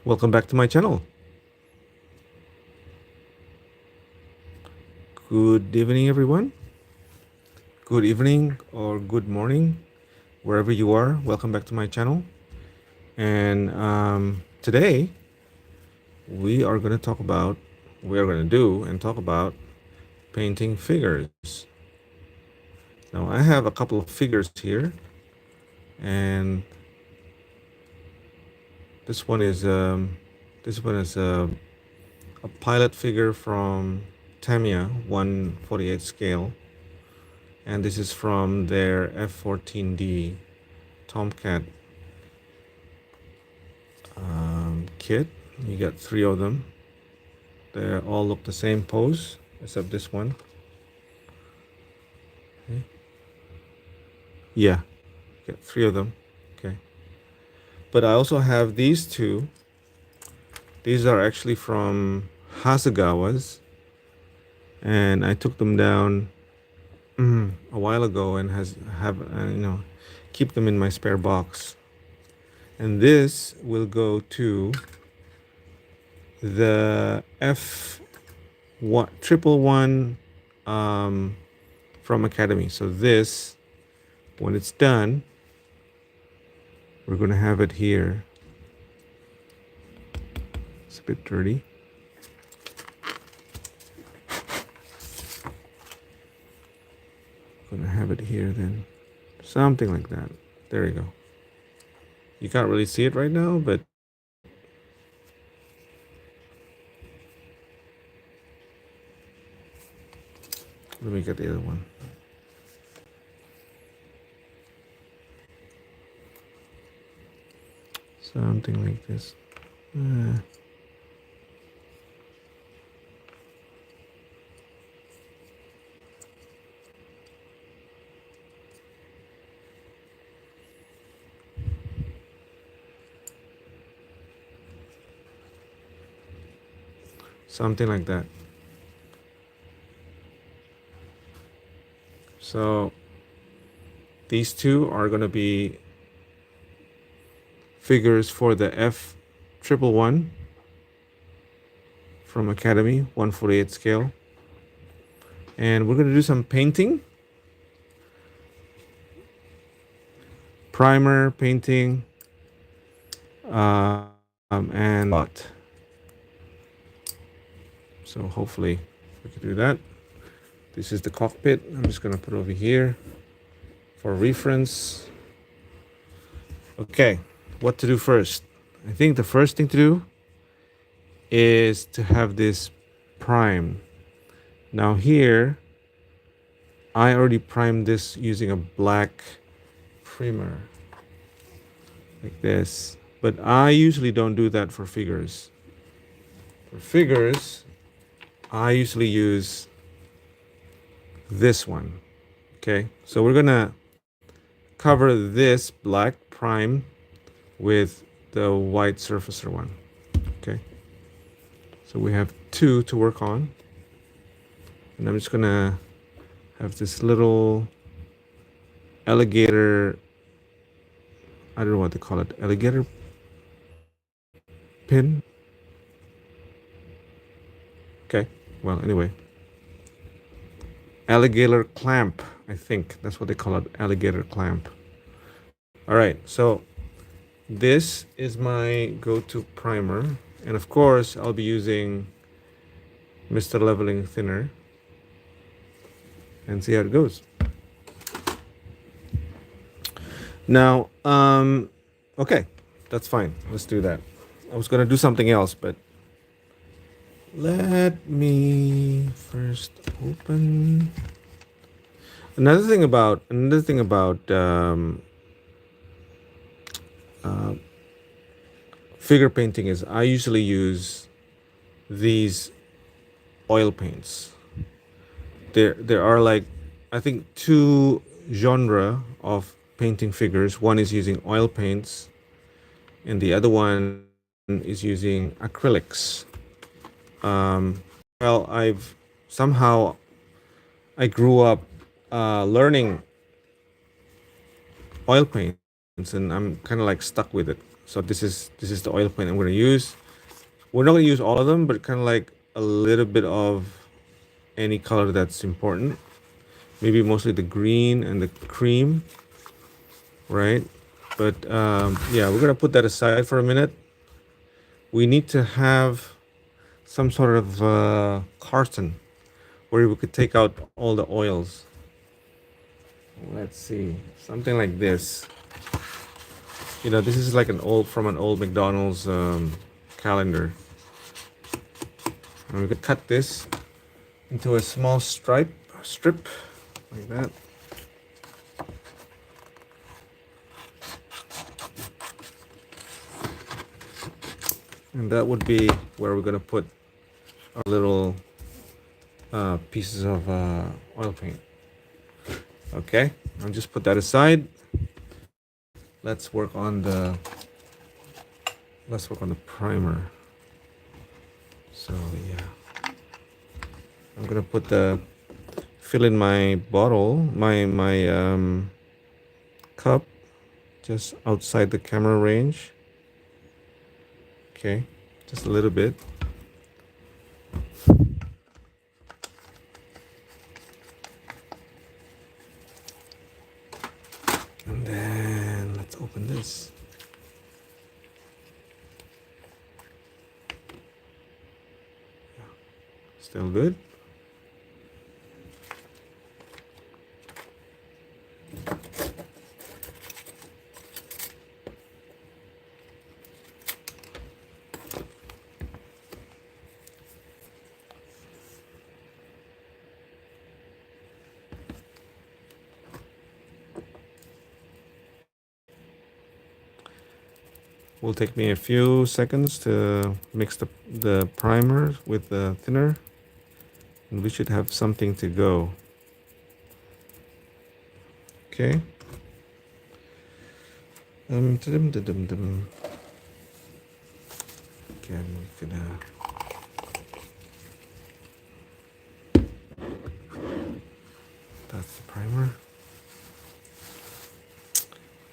Welcome back to my channel. Good evening, everyone. Good evening or good morning, wherever you are. Welcome back to my channel. And today we are going to talk about, talk about painting figures. Now I have a couple of figures here, and this one is a pilot figure from Tamiya 1/48 scale, and this is from their F-14D Tomcat kit. You got 3 of them. They all look the same pose except this one. Okay. Yeah, got 3 of them. Okay, but I also have these 2. These are actually from Hasegawa's, and I took them down a while ago and keep them in my spare box. And this will go to the F-111 from Academy. So this, when it's done, we're going to have it here. It's a bit dirty. Going to have it here then. Something like that. There you go. You can't really see it right now, but let me get the other one. Something like this. Something like that. So these 2 are going to be figures for the F-111 from Academy 1/48 scale, and we're going to do some painting, primer painting, and lot. So hopefully we can do that. This is the cockpit. I'm just going to put it over here for reference. Okay, what to do first? I think the first thing to do is to have this prime. Now here, I already primed this using a black primer like this, but I usually don't do that for figures. For figures, I usually use this one. Okay, so we're gonna cover this black prime with the white surfacer one. Okay, so we have 2 to work on, and I'm just gonna have this little alligator, I don't know what they call it, alligator pin. Okay, well, anyway, alligator clamp, I think that's what they call it, alligator clamp. All right, so this is my go-to primer, and of course I'll be using Mr. Leveling Thinner, and see how it goes. Now, okay, that's fine. Let's do that. I was gonna do something else, but let me first open. Another thing about figure painting is I usually use these oil paints. There are, like, I think 2 genre of painting figures. One is using oil paints, and the other one is using acrylics. Well, I grew up learning oil paints, and I'm kind of like stuck with it. So this is the oil paint I'm going to use. We're not going to use all of them, but kind of like a little bit of any color that's important. Maybe mostly the green and the cream, right? But yeah, we're going to put that aside for a minute. We need to have some sort of carton where we could take out all the oils. Let's see, something like this. You know, this is like an old McDonald's calendar. And we could cut this into a small strip like that. And that would be where we're gonna put our little pieces of oil paint. Okay, I'll just put that aside. Let's work on the primer. So yeah, I'm gonna fill in my bottle, my cup, just outside the camera range. Okay, just a little bit. And then let's open this. Still good. Will take me a few seconds to mix the primer with the thinner, and we should have something to go. Okay. Okay, I'm gonna. That's the primer.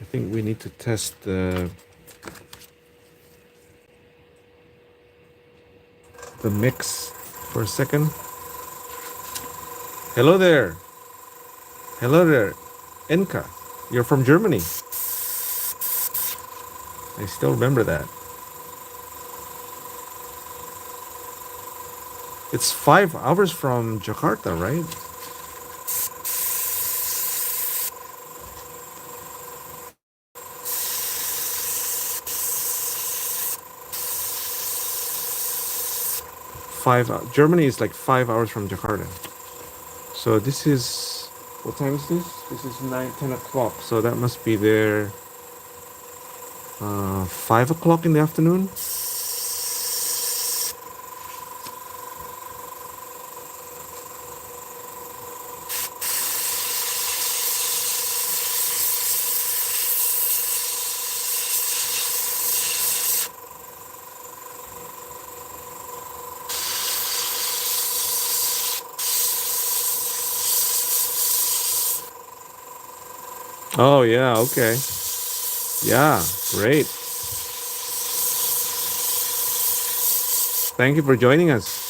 I think we need to test the mix for a second. Hello there. Hello there. Enka. You're from Germany. I still remember that. It's 5 hours from Jakarta, right? Germany is like 5 hours from Jakarta. So this is, what time is this? This is 10 o'clock. So that must be there 5 o'clock in the afternoon. Oh, yeah, okay. Yeah, great. Thank you for joining us.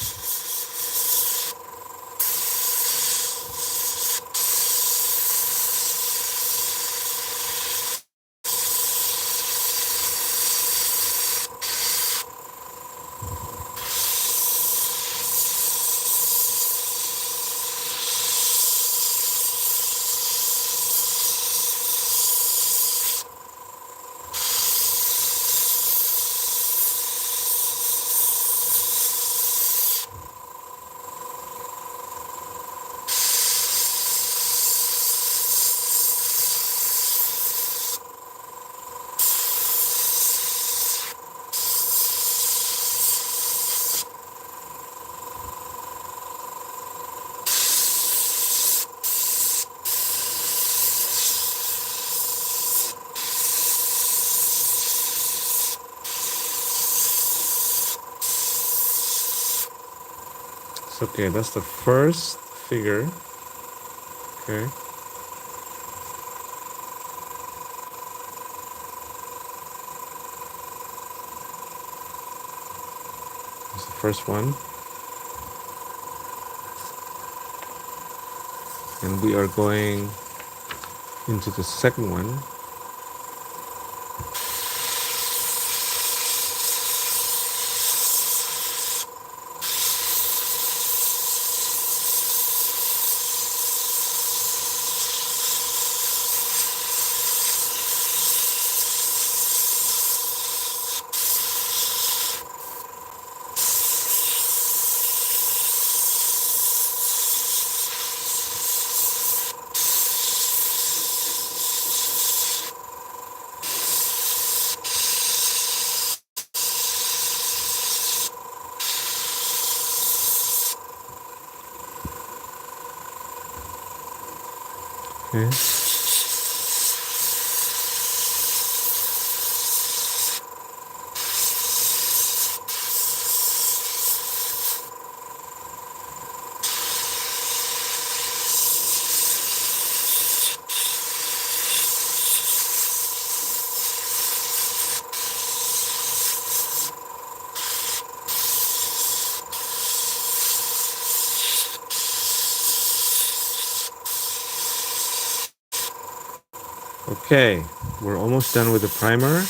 Okay, that's the first figure. Okay. first one. And we are going into the second one. Okay. Okay, we're almost done with the primer.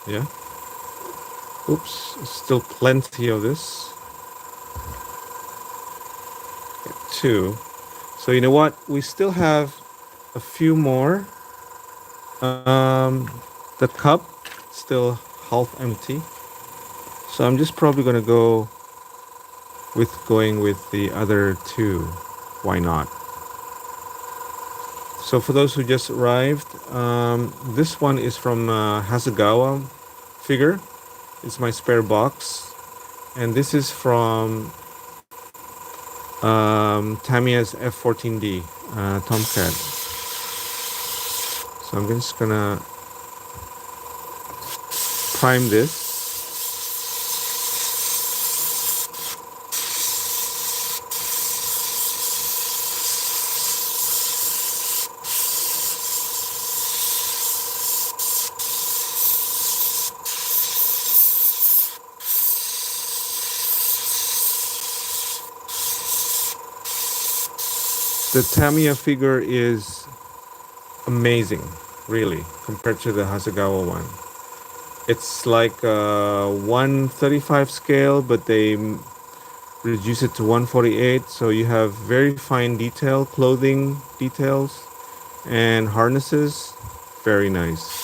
Yeah. Oops, still plenty of this. Got 2. So you know what? We still have a few more. The cup still half empty. So I'm just probably gonna go with the other 2. Why not? So for those who just arrived, this one is from Hasegawa figure. It's my spare box. And this is from Tamiya's F-14D Tomcat. So I'm just gonna prime this. The Tamiya figure is amazing, really, compared to the Hasegawa one. It's like a 135 scale, but they reduce it to 148, so you have very fine detail, clothing details, and harnesses. Very nice.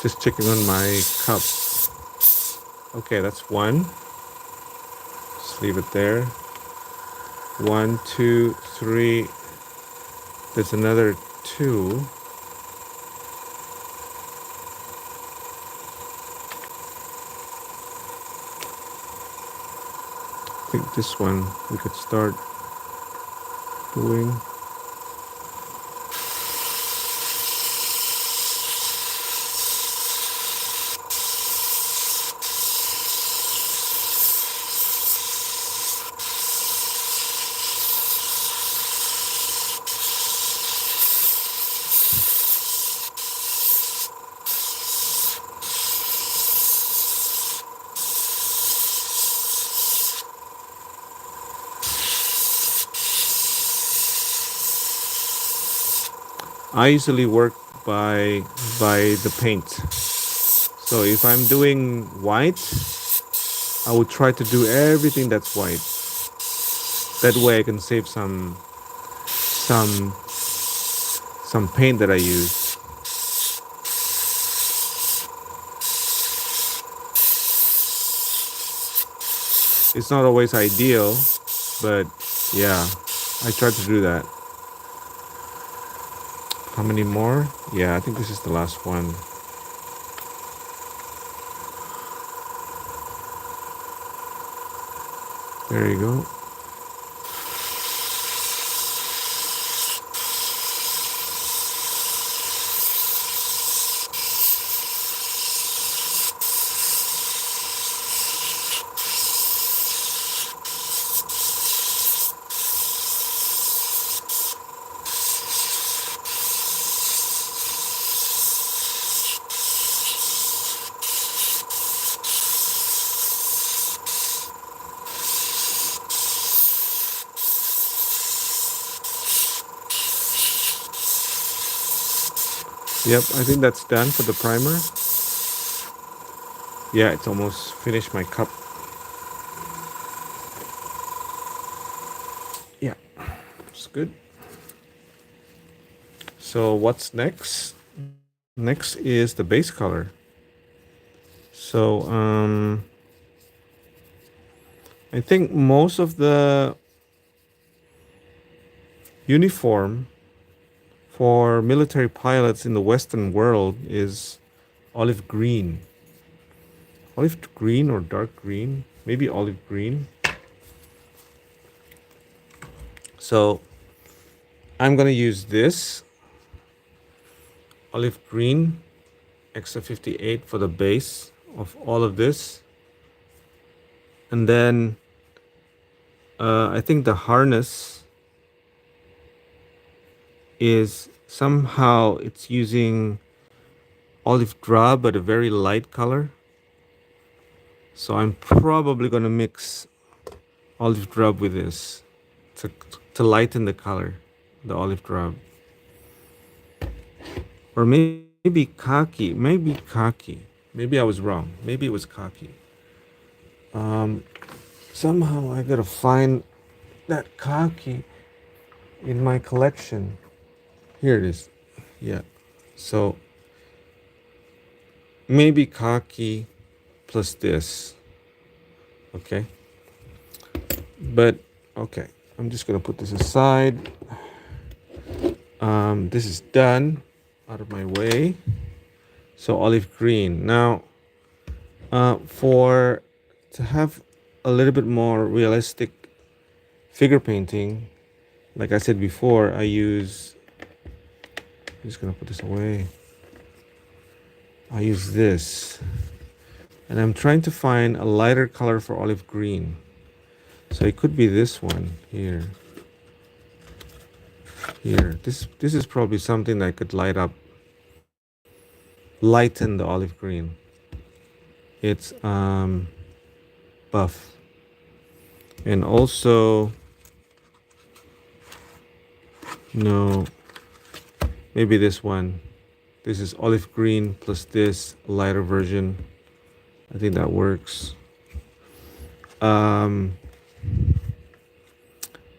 Just checking on my cup. Okay, that's 1. Just leave it there. 1, 2, 3. There's another 2. I think this one we could start doing. I usually work by the paint. So if I'm doing white, I would try to do everything that's white. That way I can save some paint that I use. It's not always ideal, but yeah, I try to do that. How many more? Yeah, I think this is the last one. There you go. Yep, I think that's done for the primer. Yeah, it's almost finished my cup. Yeah, it's good. So what's next? Next is the base color. So I think most of the uniform for military pilots in the Western world is olive green. Olive green or dark green? Maybe olive green. So I'm gonna use this olive green XF58 for the base of all of this. And then I think the harness is somehow it's using olive drab but a very light color. So I'm probably gonna mix olive drab with this to lighten the color, the olive drab. Or maybe khaki, maybe khaki. Maybe I was wrong. Maybe it was khaki. Somehow I gotta find that khaki in my collection. Here it is. Yeah. So maybe khaki plus this. Okay. But okay, I'm just gonna put this aside. This is done, out of my way. So olive green. Now, for to have a little bit more realistic figure painting, like I said before, I'm just gonna put this away. I use this, and I'm trying to find a lighter color for olive green. So it could be this one here. Here, this is probably something that could lighten the olive green. It's buff, and also no, maybe this one. This is olive green plus this lighter version. I think that works.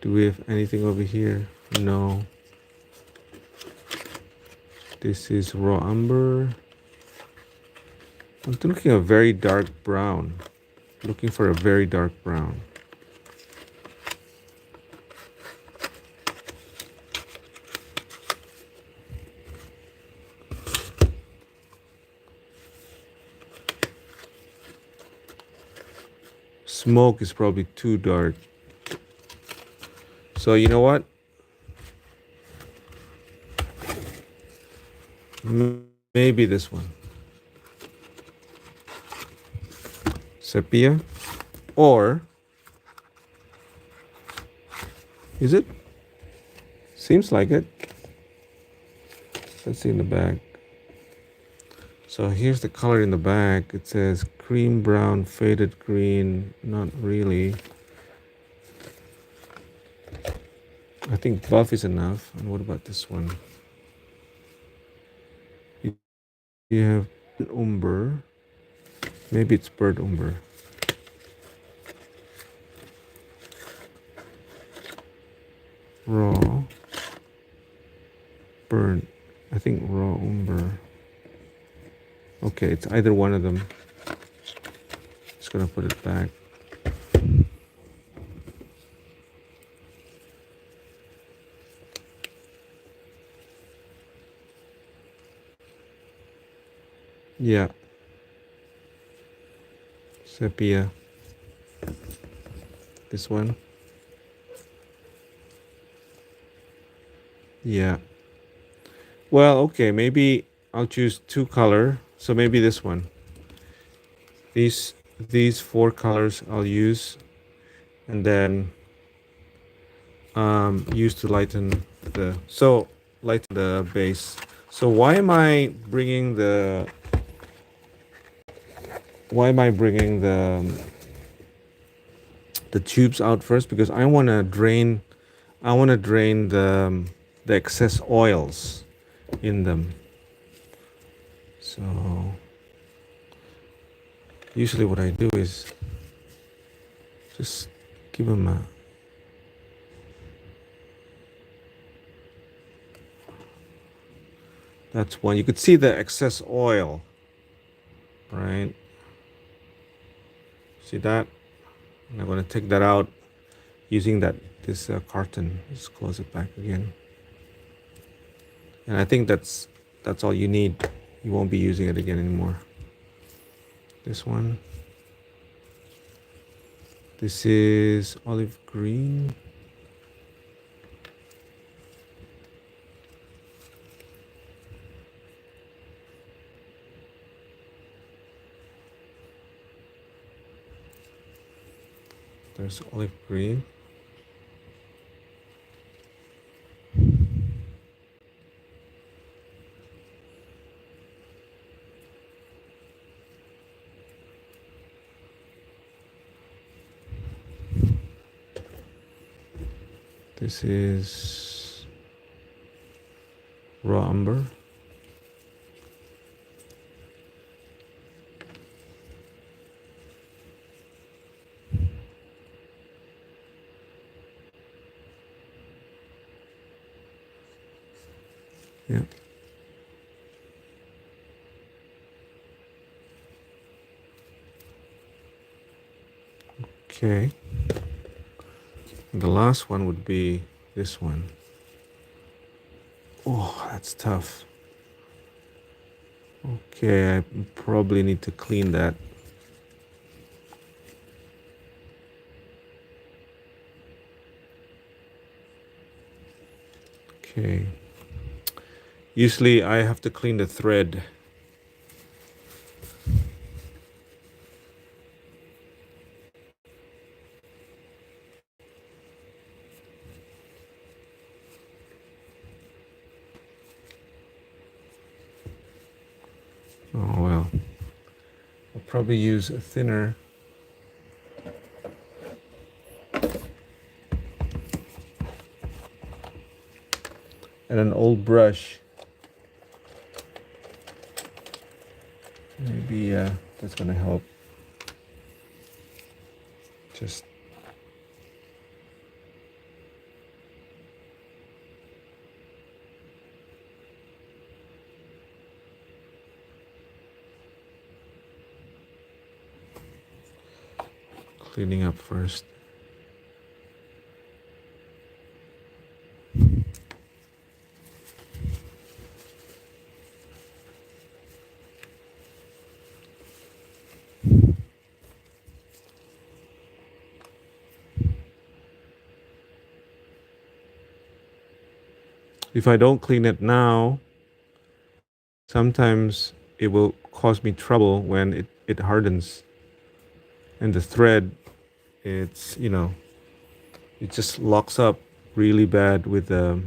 Do we have anything over here? No. This is raw umber. I'm looking at a very dark brown. Looking for a very dark brown. Smoke is probably too dark. So you know what? Maybe this one. Sepia. Or is it? Seems like it. Let's see in the back. So here's the color in the back. It says cream brown, faded green. Not really. I think buff is enough. And what about this one? You have umber. Maybe it's bird umber. Raw. Burnt. I think raw umber. Okay, it's either one of them. Just gonna put it back. Yeah. Sepia. This one. Yeah. Well, okay, maybe I'll choose 2 color. So maybe this one. These 4 colors I'll use, and then use to lighten the base. So why am I bringing the tubes out first? Because I want to drain the excess oils in them. So usually what I do is just give them a that's one. You could see the excess oil, right? See that? And I'm going to take that out using this carton. Just close it back again. And I think that's all you need. You won't be using it again anymore. This one. This is olive green. There's olive green. This is raw umber. Yeah. Okay. And the last one would be this one. Oh, that's tough. Okay, I probably need to clean that. Okay. Usually I have to clean the thread. Oh well. I'll probably use a thinner. And an old brush. Maybe that's gonna help. Just cleaning up first. If I don't clean it now, sometimes it will cause me trouble when it hardens. And the thread, it's, it just locks up really bad with the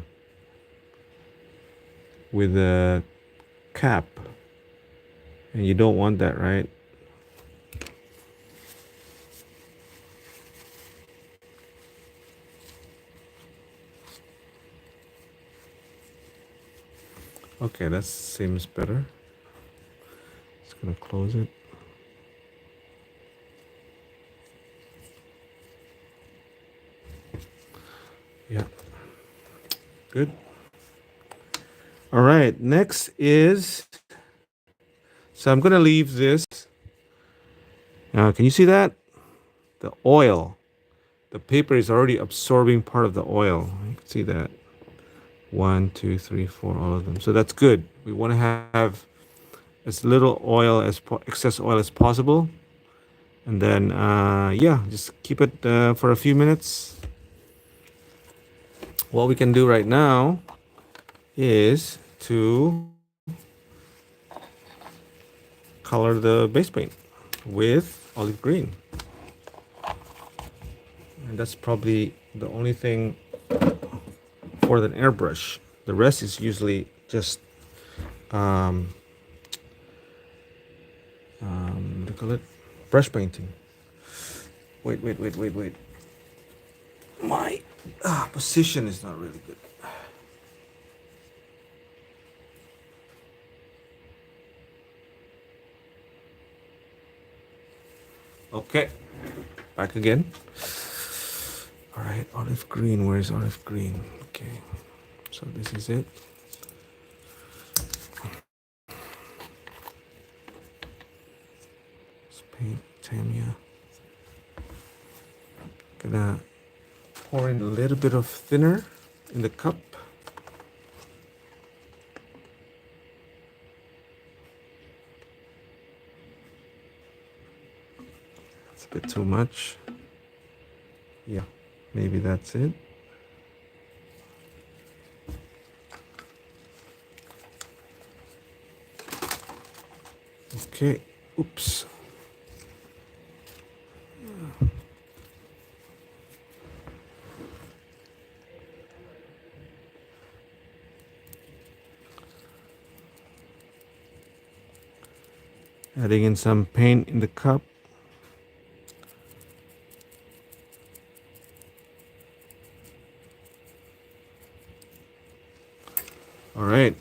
cap. And you don't want that, right? Okay, that seems better. Just gonna close it. Yeah. Good. All right, next is, so I'm gonna leave this. Can you see that? The oil. The paper is already absorbing part of the oil. You can see that. 1, 2, 3, 4, all of them. So that's good. We want to have as little oil excess oil as possible. And then, yeah, just keep it for a few minutes. What we can do right now is to color the base paint with olive green. And that's probably the only thing for the airbrush. The rest is usually just what do you call it? Brush painting. Wait. My position is not really good. Okay, back again. All right, olive green. Where's olive green? Okay, so this is it. Let's paint Tamiya. Gonna pour in a little bit of thinner in the cup. It's a bit too much. Yeah, maybe that's it. Okay, oops. Adding in some paint in the cup. All right.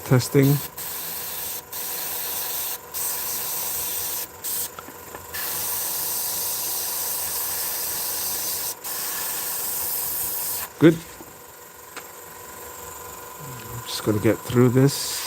Testing. Good. I'm just gonna get through this.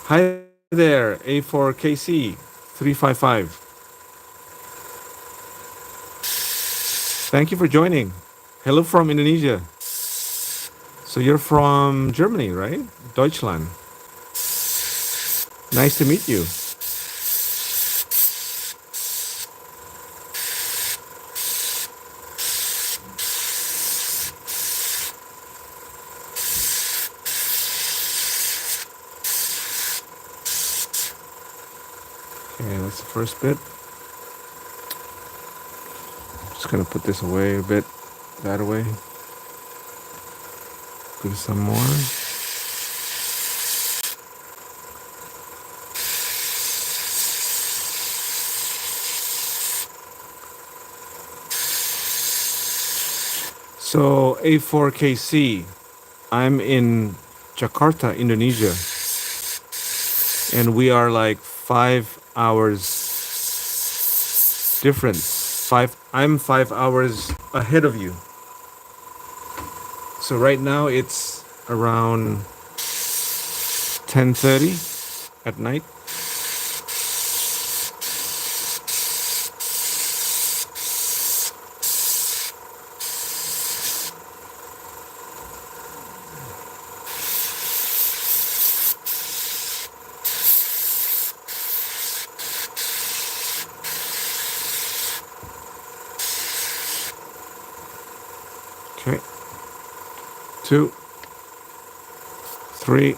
Hi there, A4KC 355. Thank you for joining. Hello from Indonesia. So you're from Germany, right? Deutschland. Nice to meet you. Okay, that's the first bit. Just gonna put this away a bit, that away. Do some more. So A4KC, I'm in Jakarta, Indonesia, and we are like 5 hours difference. I'm 5 hours ahead of you. So right now it's around 10:30 at night. Okay. 2, 3.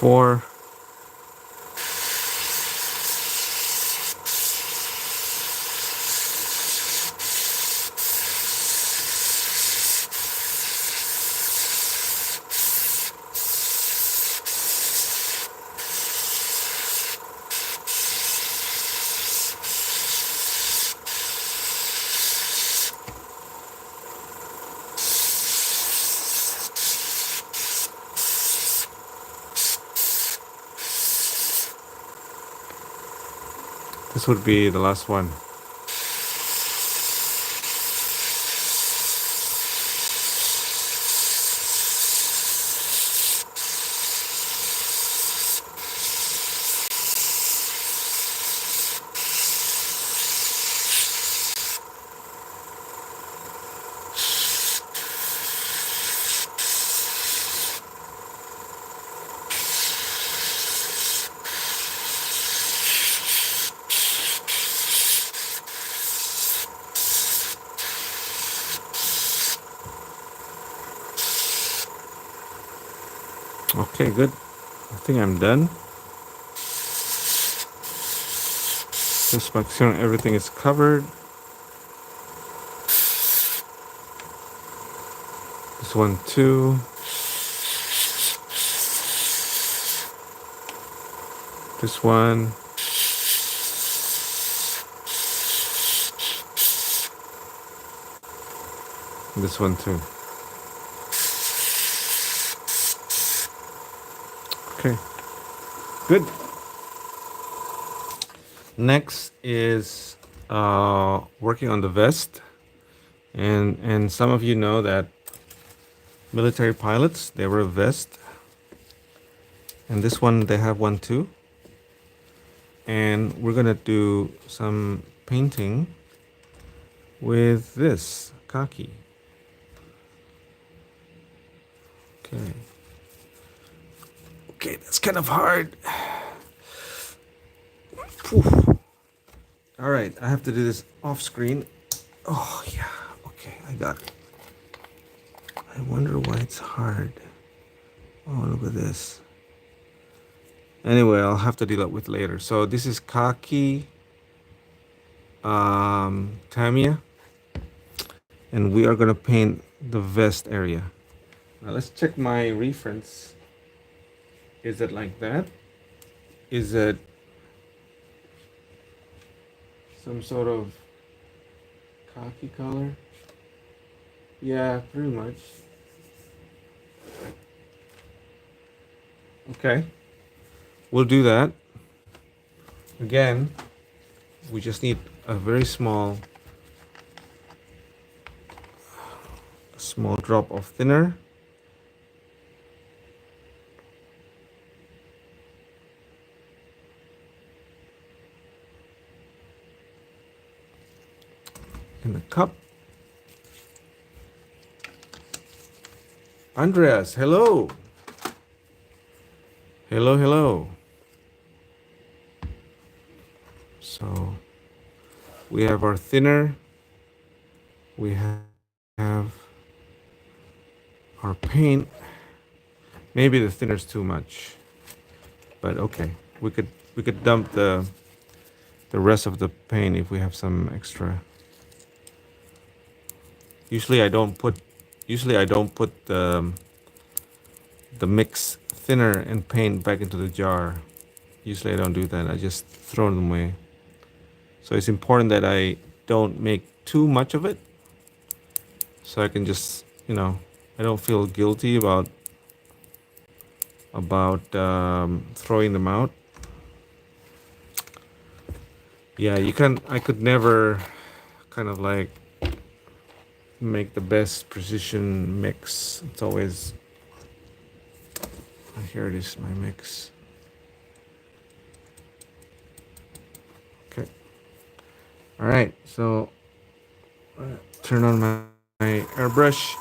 4. This would be the last one. Okay, good. I think I'm done. Just make sure everything is covered. This one too. This one. This one too. Okay, good. Next is working on the vest, and some of you know that military pilots, they wear a vest, and this one they have one too. And we're gonna do some painting with this Khaki. Okay. Okay, that's kind of hard. Whew. All right, I have to do this off screen. Oh yeah, okay, I got it. I wonder why it's hard. Oh, look at this. Anyway, I'll have to deal with later. So this is Khaki, Tamiya, and we are gonna paint the vest area. Now let's check my reference. Is it like that? Is it some sort of khaki color? Yeah, pretty much. Okay, we'll do that. Again, we just need a very small drop of thinner. In the cup. Andreas, hello. Hello, hello. So we have our thinner. We have our paint. Maybe the thinner's too much, but okay. We could dump the rest of the paint if we have some extra. Usually I don't put the mix thinner and paint back into the jar. Usually I don't do that. I just throw them away. So it's important that I don't make too much of it, so I can just, I don't feel guilty about throwing them out. Yeah, I could never kind of like make the best precision mix. It's always, here it is, my mix. Okay. All right, so turn on my airbrush.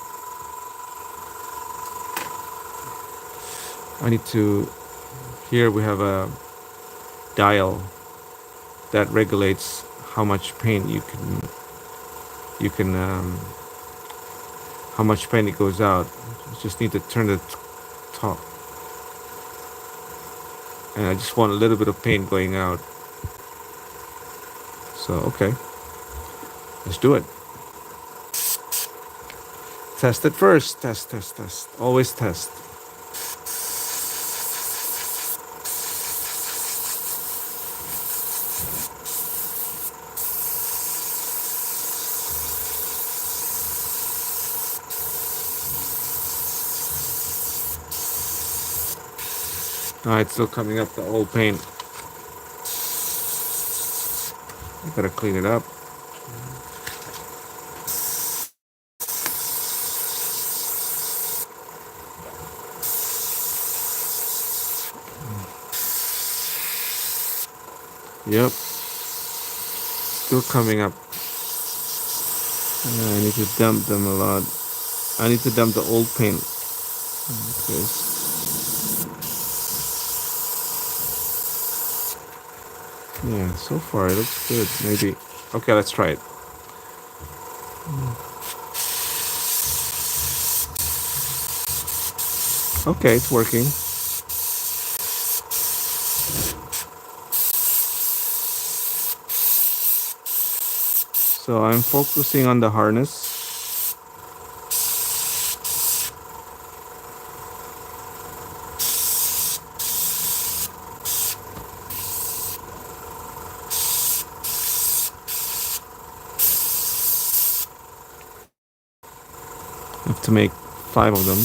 I need to, here we have a dial that regulates how much paint how much paint it goes out. You just need to turn the top. and I just want a little bit of paint going out. So okay, let's do it. Test it first. Test, test, test. Always test. It's still coming up, the old paint. I gotta clean it up. Yep, still coming up. I need to dump them a lot. I need to dump the old paint. Okay. Yeah, so far it looks good. Maybe. Okay, let's try it. Okay, it's working. So I'm focusing on the harness. I have to make 5 of them.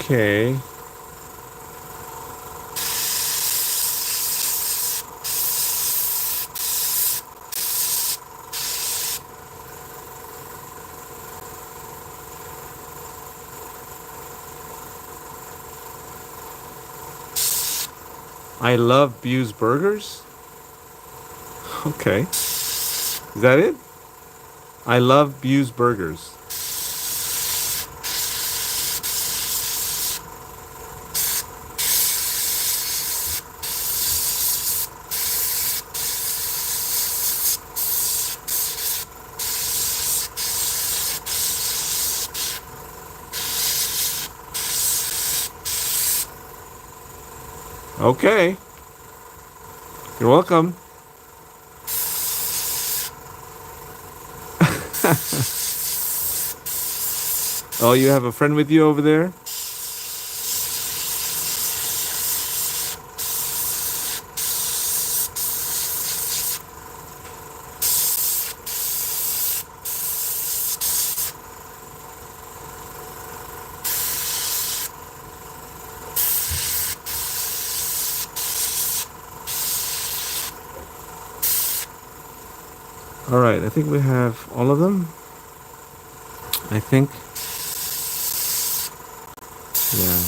Okay. I love Bu's Burgers. Okay. Is that it? I love Bu's Burgers. Okay. You're welcome. Oh, you have a friend with you over there? All right, I think we have all of them. I think. Yeah.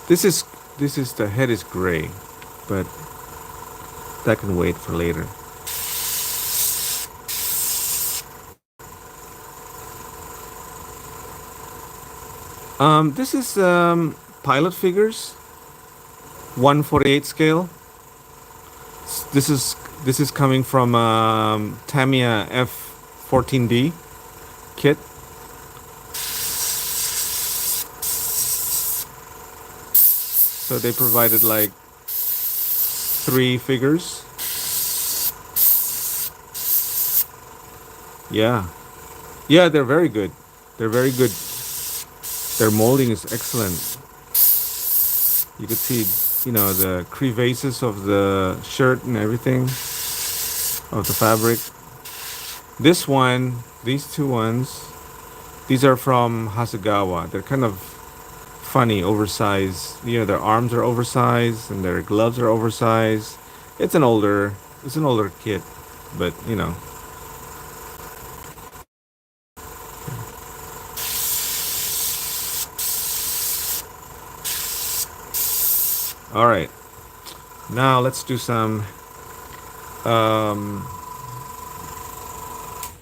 This is the head is gray, but that can wait for later. This is pilot figures, 1/48 scale. This is coming from Tamiya F-14D kit. So they provided like 3 figures. Yeah. Yeah, they're very good. They're very good. Their molding is excellent. You could see, you know, the crevases of the shirt and everything, of the fabric. This one, these 2 ones, these are from Hasegawa. They're kind of funny, oversized. You know, their arms are oversized and their gloves are oversized. It's an older kit, but you know. All right, now um,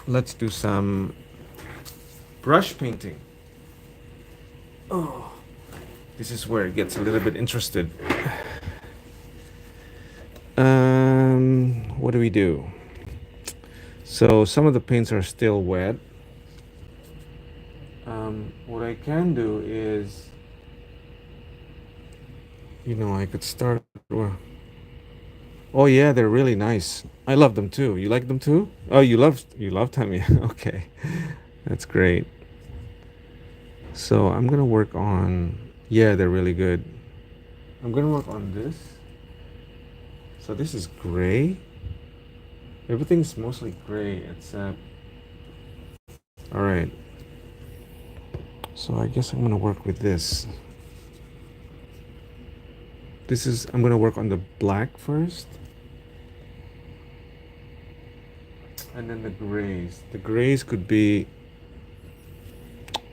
let's do some brush painting. Oh, this is where it gets a little bit interested. What do we do? So some of the paints are still wet. What I can do is, I could start. Well, oh yeah, they're really nice. I love them too. You like them too? Oh, you love Tamiya. Okay, that's great. So I'm gonna work on. Yeah, they're really good. I'm gonna work on this. So this is gray. Everything's mostly gray except. All right. So I guess I'm gonna work with this. I'm gonna work on the black first, and then the grays. The grays could be,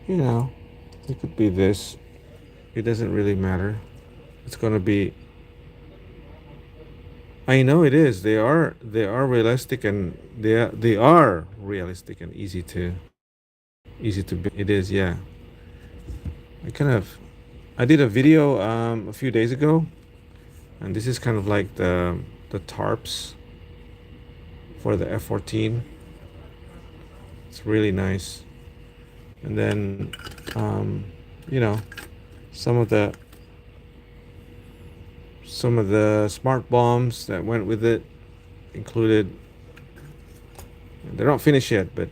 you know, it could be this. It doesn't really matter. It's gonna be. I know it is. They are realistic and they are realistic and easy to be. It is, yeah. I kind of I did a video a few days ago, and this is kind of like the tarps for the F-14. It's really nice. And then, um, you know, some of the smart bombs that went with it included. They're not finished yet, but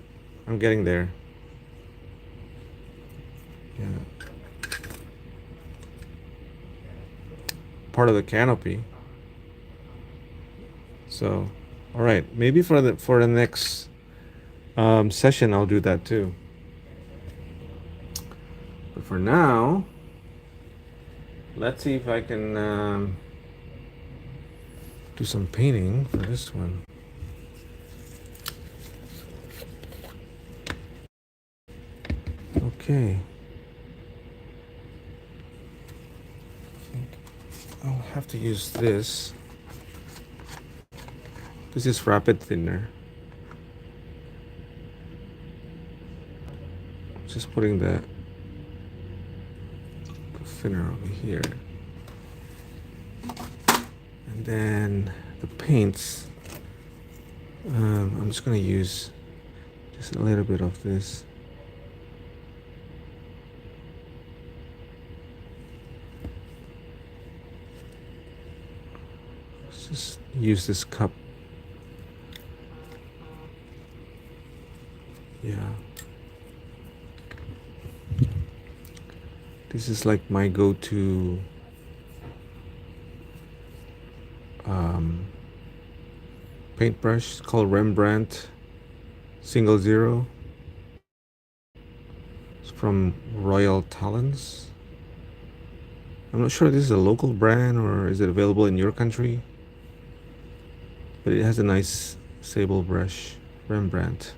I'm getting there. Yeah, part of the canopy. So, all right, maybe for the next session I'll do that too. But for now, let's see if I can do some painting for this one. Okay. I'll have to use this. This is rapid thinner. Just putting the thinner over here. And then the paints. I'm just gonna use just a little bit of this. Let's just use this cup. Yeah. This is like my go-to paintbrush. It's called Rembrandt Single Zero. It's from Royal Talons. I'm not sure if this is a local brand or is it available in your country. But it has a nice sable brush. Rembrandt.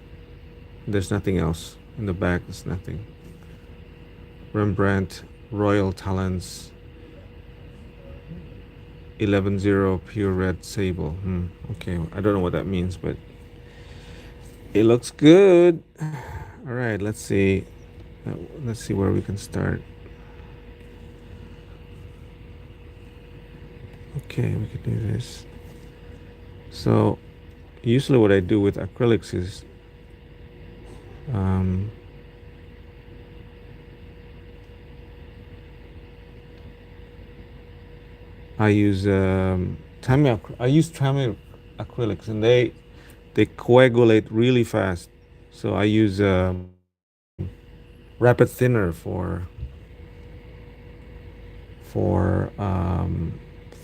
There's nothing else. In the back, there's nothing. Rembrandt Royal Talons 11-0 pure red sable. Okay, I don't know what that means, but it looks good. All right, let's see. Let's see where we can start. Okay, we can do this. So, usually what I do with acrylics is I use Tamiya acrylics, and they coagulate really fast. So I use rapid thinner for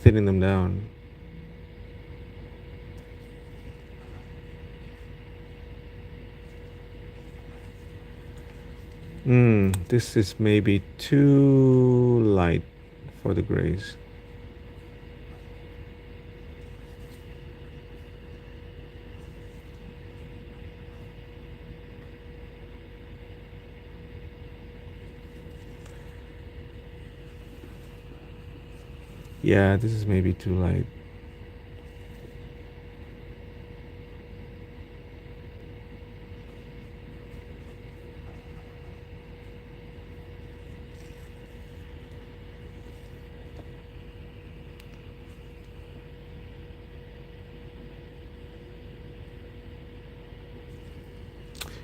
thinning them down. This is maybe too light for the grays. Yeah, this is maybe too light.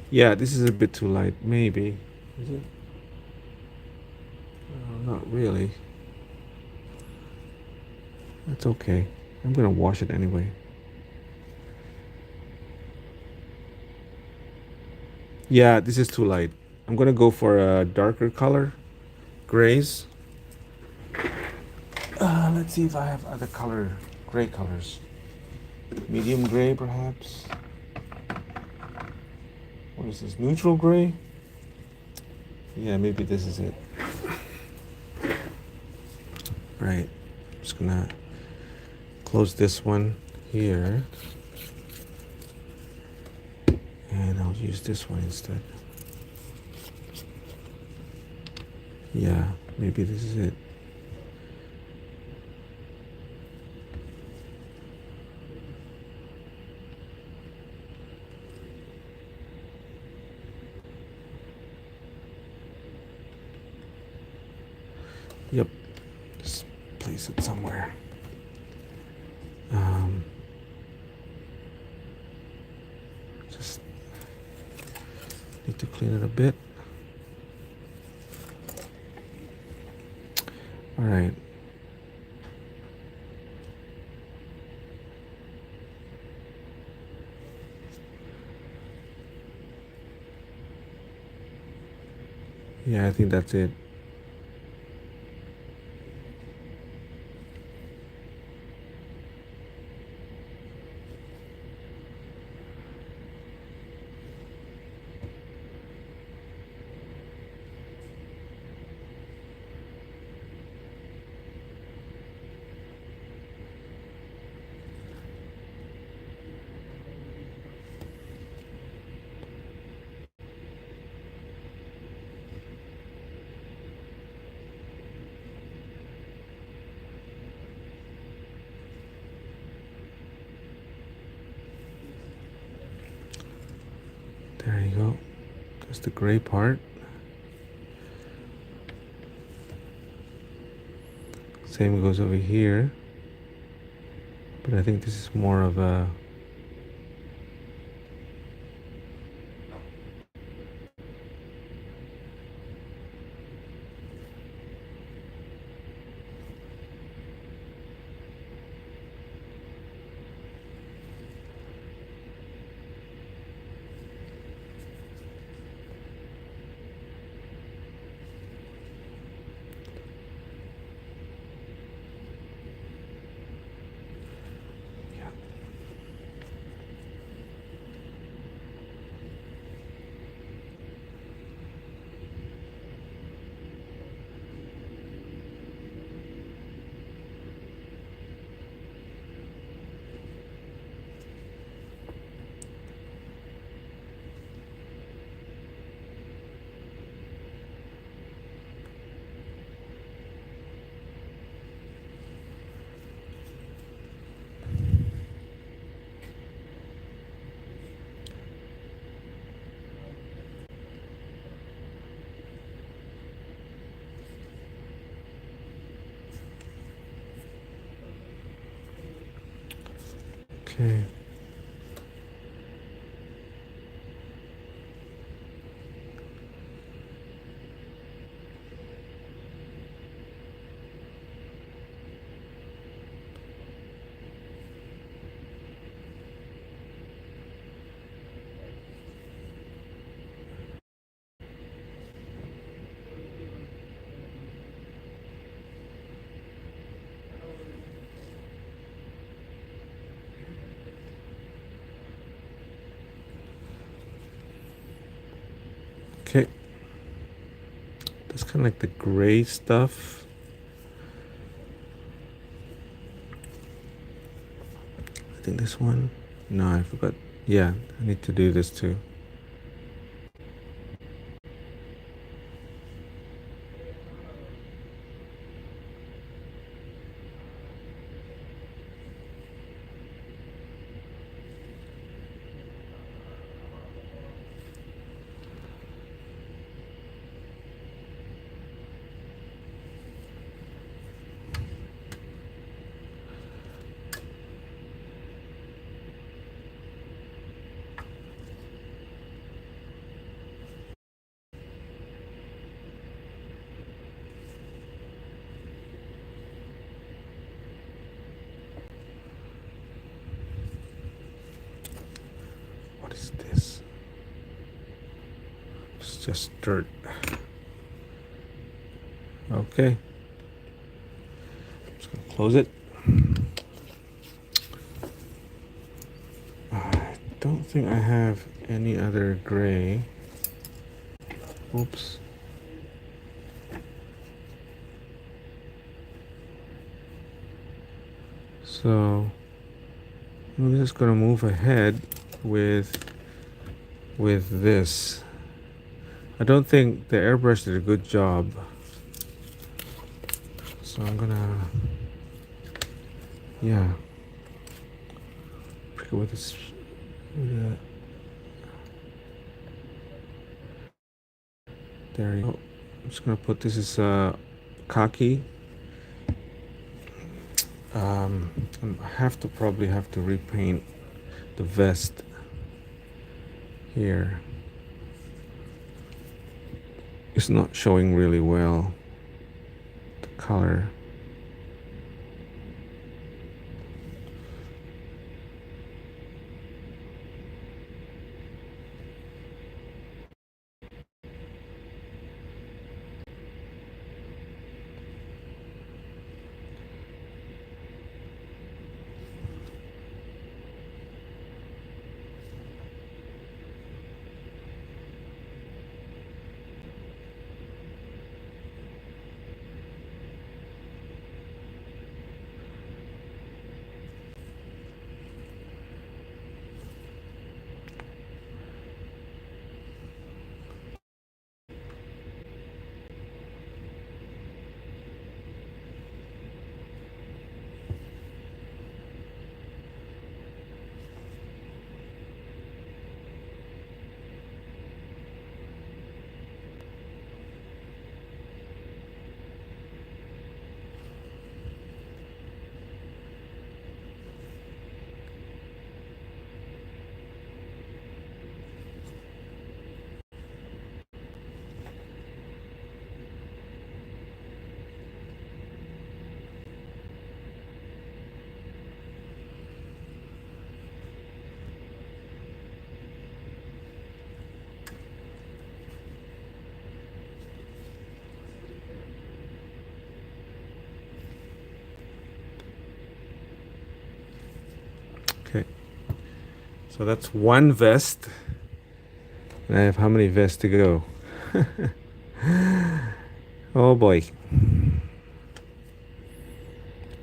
Yeah, this is a bit too light. Maybe. Is it? Not really. That's okay. I'm gonna wash it anyway. Yeah, this is too light. I'm gonna go for a darker color, grays. Let's see if I have other gray colors. Medium gray, perhaps. What is this? Neutral gray? Yeah, maybe this is it. Right. I'm just gonna close this one here. And I'll use this one instead. Yeah, maybe this is it. Yep. Just place it somewhere. Just need to clean it a bit. All right. Yeah, I think that's it. There you go. That's the gray part. Same goes over here. But I think this is more of a... Yeah. Okay. kind of like the gray stuff. I think this one. No, I forgot. Yeah, I need to do this too. What is this? It's just dirt. Okay. Just gonna close it. I don't think I have any other gray. Oops. So I'm just gonna move ahead with this. I don't think the airbrush did a good job. So I'm gonna, yeah, pick it with this. There you go. I'm just gonna put this as khaki. I probably have to repaint the vest here. It's not showing really well, the color. Okay, so that's one vest. And I have how many vests to go? Oh boy.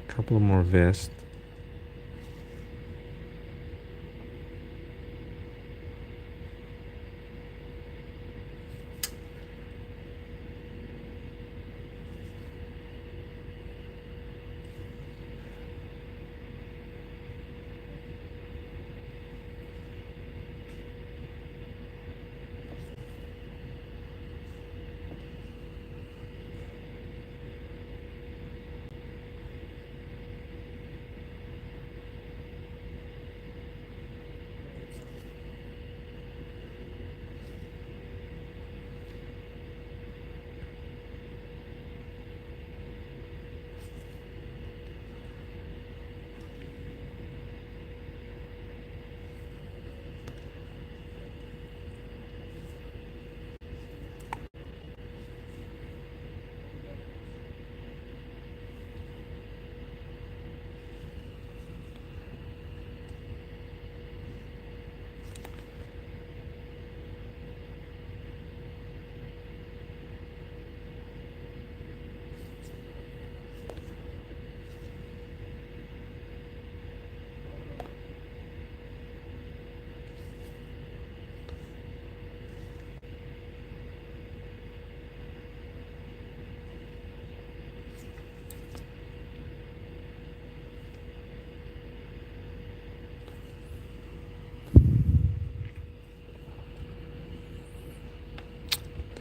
Couple more vests.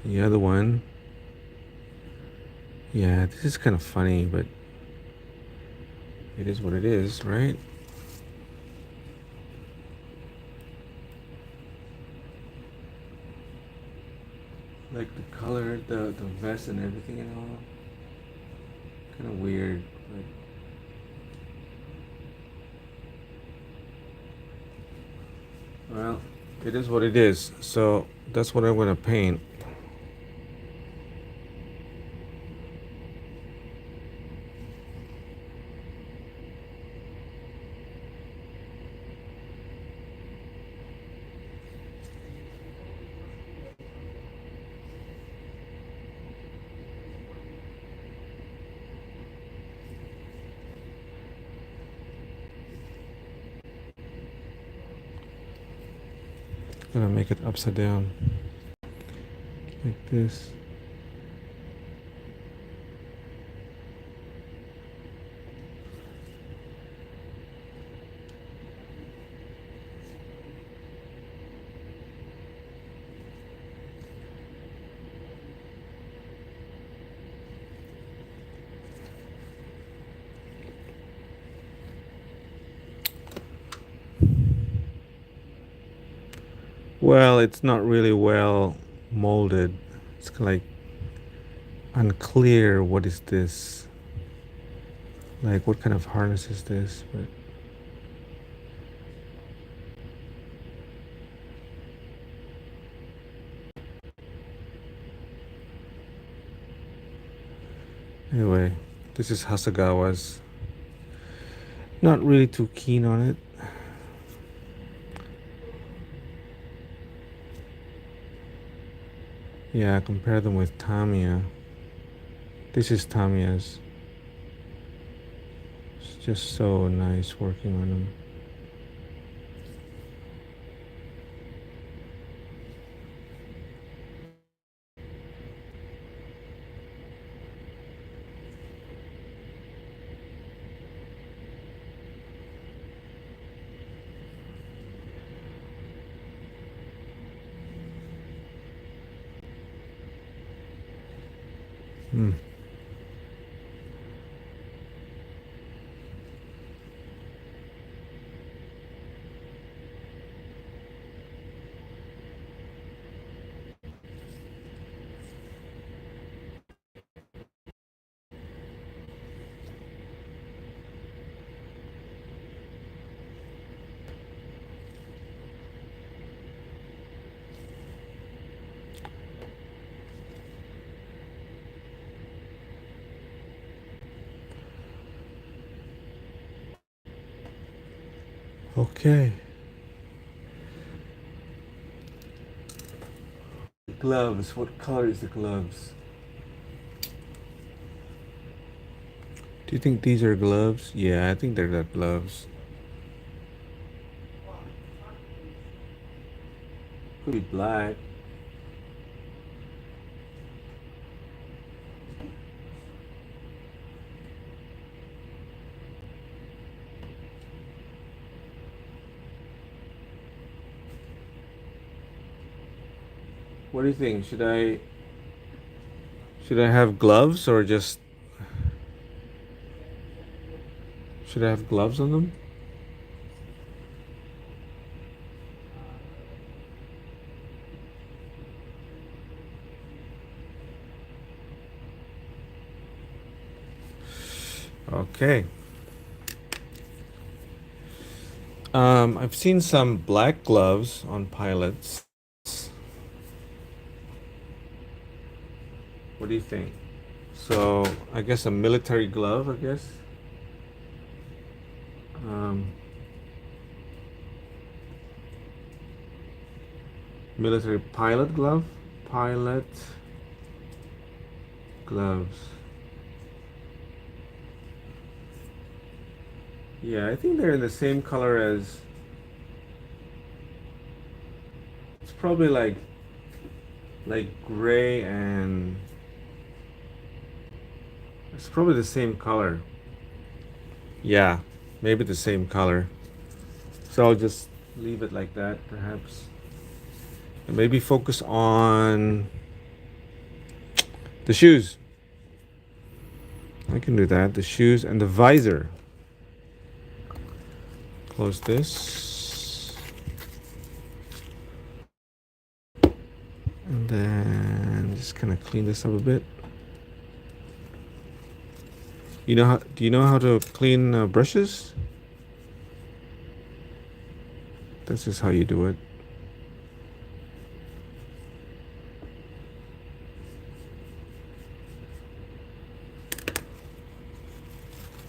The other one, yeah, this is kind of funny, but it is what it is, right? Like the color, the vest and everything and all. Kind of weird, but well, it is what it is. So that's what I'm gonna paint. Gonna make it upside down like this. Well, it's not really well molded. It's kind of like unclear. What is this? Like, what kind of harness is this? But anyway, this is Hasegawa's. Not really too keen on it. Yeah, compare them with Tamiya. This is Tamiya's. It's just so nice working on them. Hmm. Okay. Gloves. What color is the gloves? Do you think these are gloves? Yeah, I think they're the gloves. Could be black. What do you think? Should I have gloves or just should I have gloves on them? Okay. I've seen some black gloves on pilots. What do you think? So I guess a military glove, I guess. Um, Military pilot glove. Pilot gloves. Yeah, I think they're in the same color as. It's probably like gray and. It's probably the same color. Yeah, maybe the same color. So I'll just leave it like that, perhaps. And maybe focus on The shoes. I can do that. The shoes and the visor. Close this. And then just kind of clean this up a bit. You know how? Do you know how to clean brushes? This is how you do it.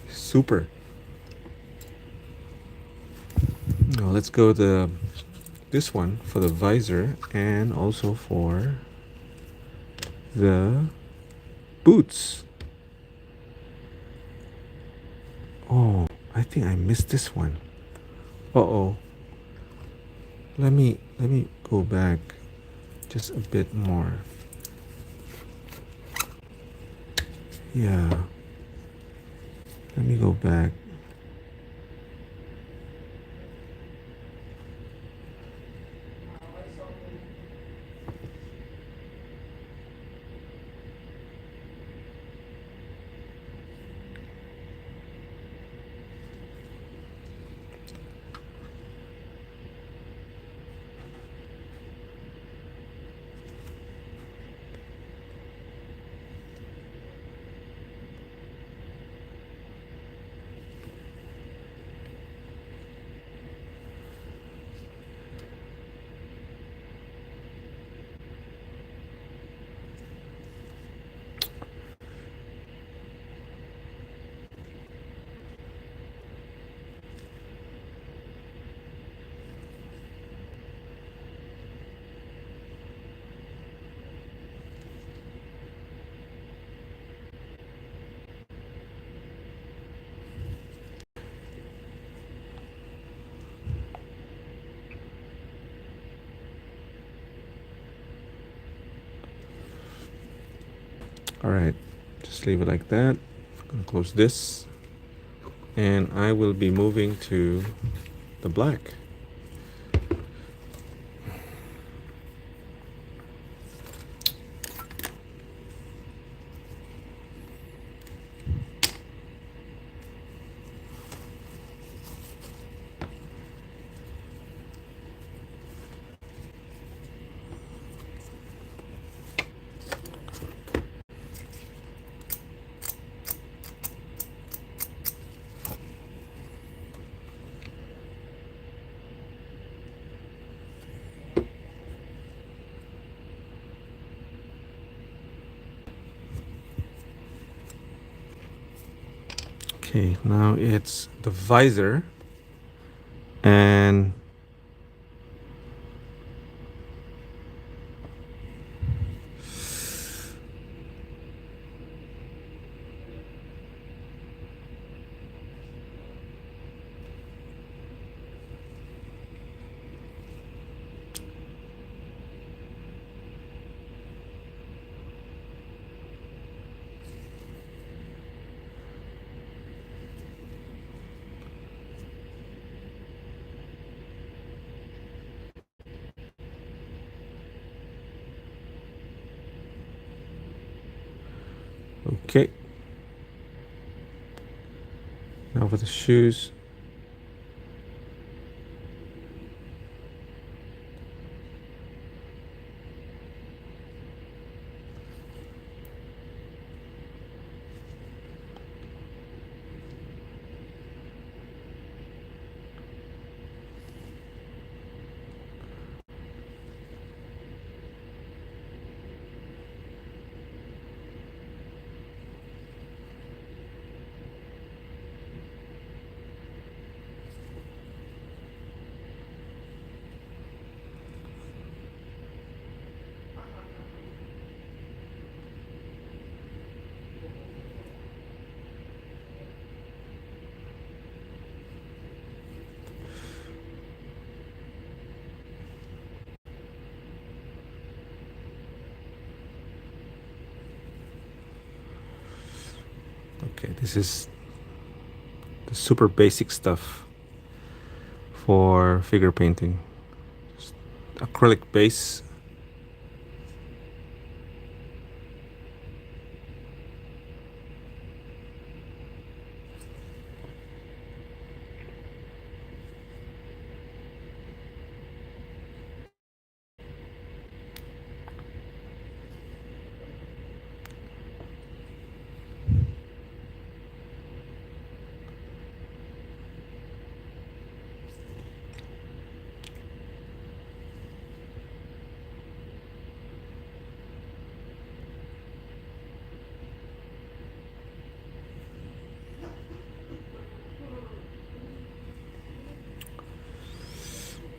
Super. Now let's go this one for the visor and also for the boots. Oh, I think I missed this one. Uh-oh. Let me go back just a bit more. Yeah. Let me go back. All right, just leave it like that. I'm gonna close this, and I will be moving to the black. Okay, now it's the visor and okay. Now for the shoes. Okay, this is the super basic stuff for figure painting. Just acrylic base.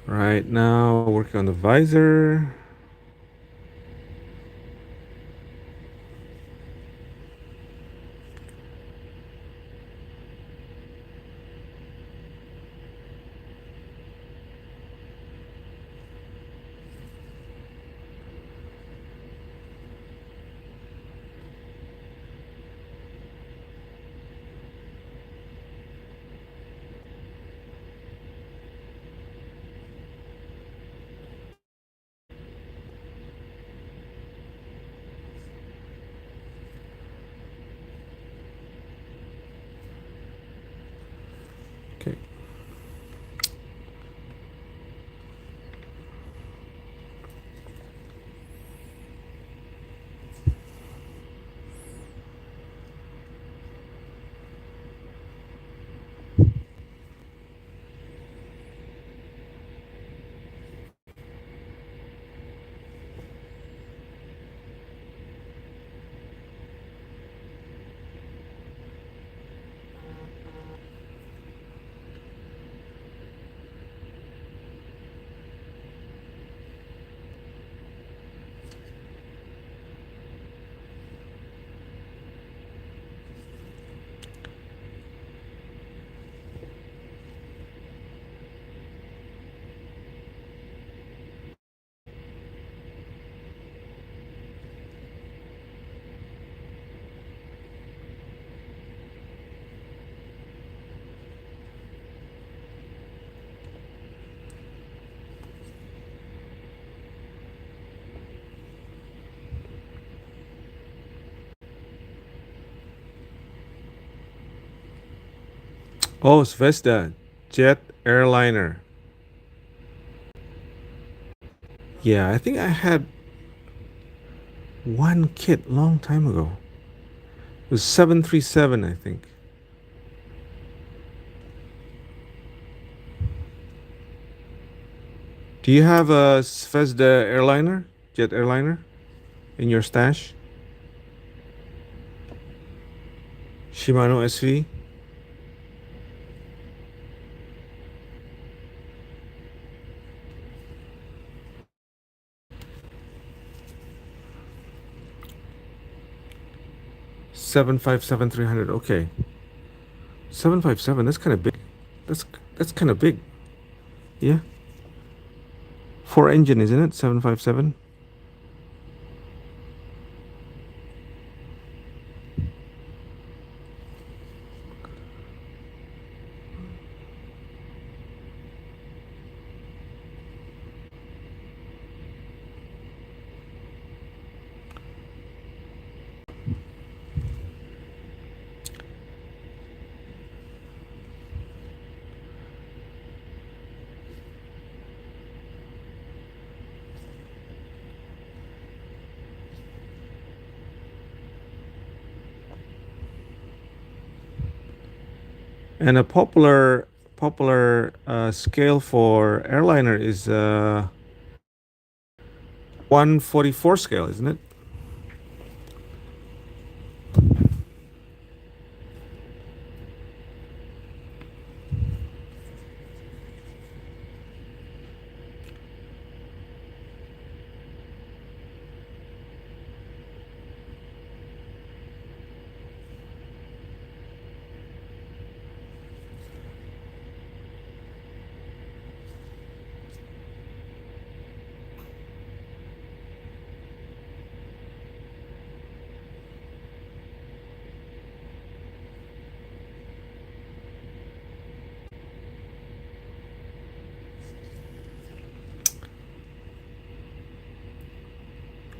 Right now, working on the visor. Okay. Oh, Zvezda, jet airliner. Yeah, I think I had one kit long time ago. It was 737, I think. Do you have a Zvezda airliner, jet airliner, in your stash? Shimano SV? 757 300. Okay. 757, that's kind of big. That's that's kind of big. Yeah. Four engine, isn't it? 757. And a popular scale for airliner is 144 scale, isn't it?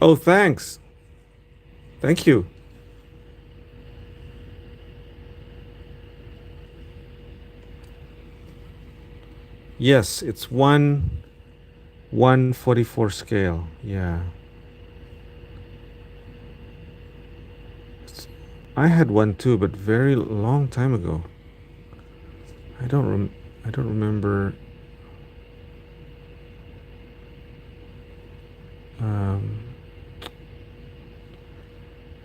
Oh, thanks. Thank you. Yes, it's 144 scale. Yeah. I had one too, but very long time ago. I don't rem I don't remember. Um,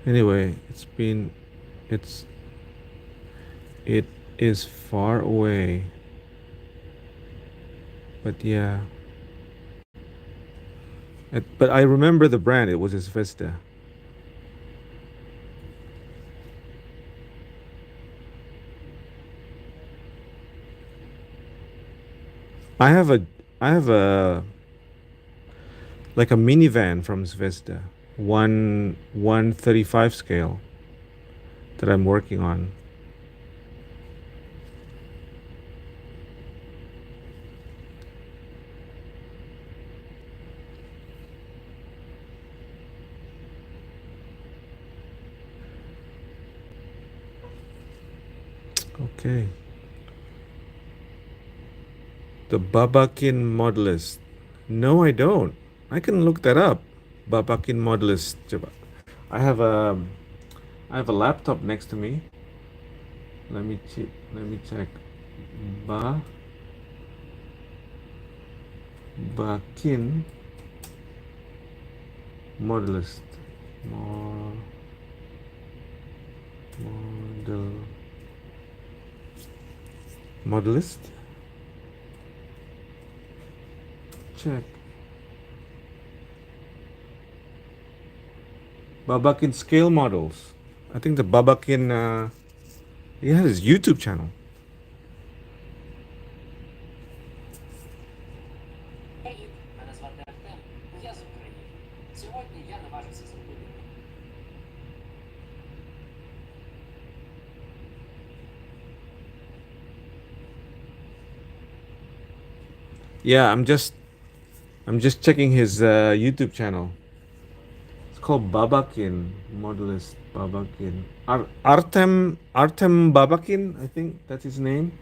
anyway, it's it is far away. But yeah. But I remember the brand. It was Vesta. I have a I have a like a minivan from Zvezda, 135 scale that I'm working on. Okay. The Babakin Modulist. No, I don't. I can look that up. Babakin Modulist. I have a laptop next to me. Let me check. Ba Bakin Modulist. Mo, model Modulist. Check. Babakin scale models. I think the Babakin he has his YouTube channel. Привіт, мене звати Артем. Я з України. Сьогодні я наважився зробити. Yeah, I'm just checking his YouTube channel. It's called Babakin Modulist Babakin. Artem Babakin, I think that's his name.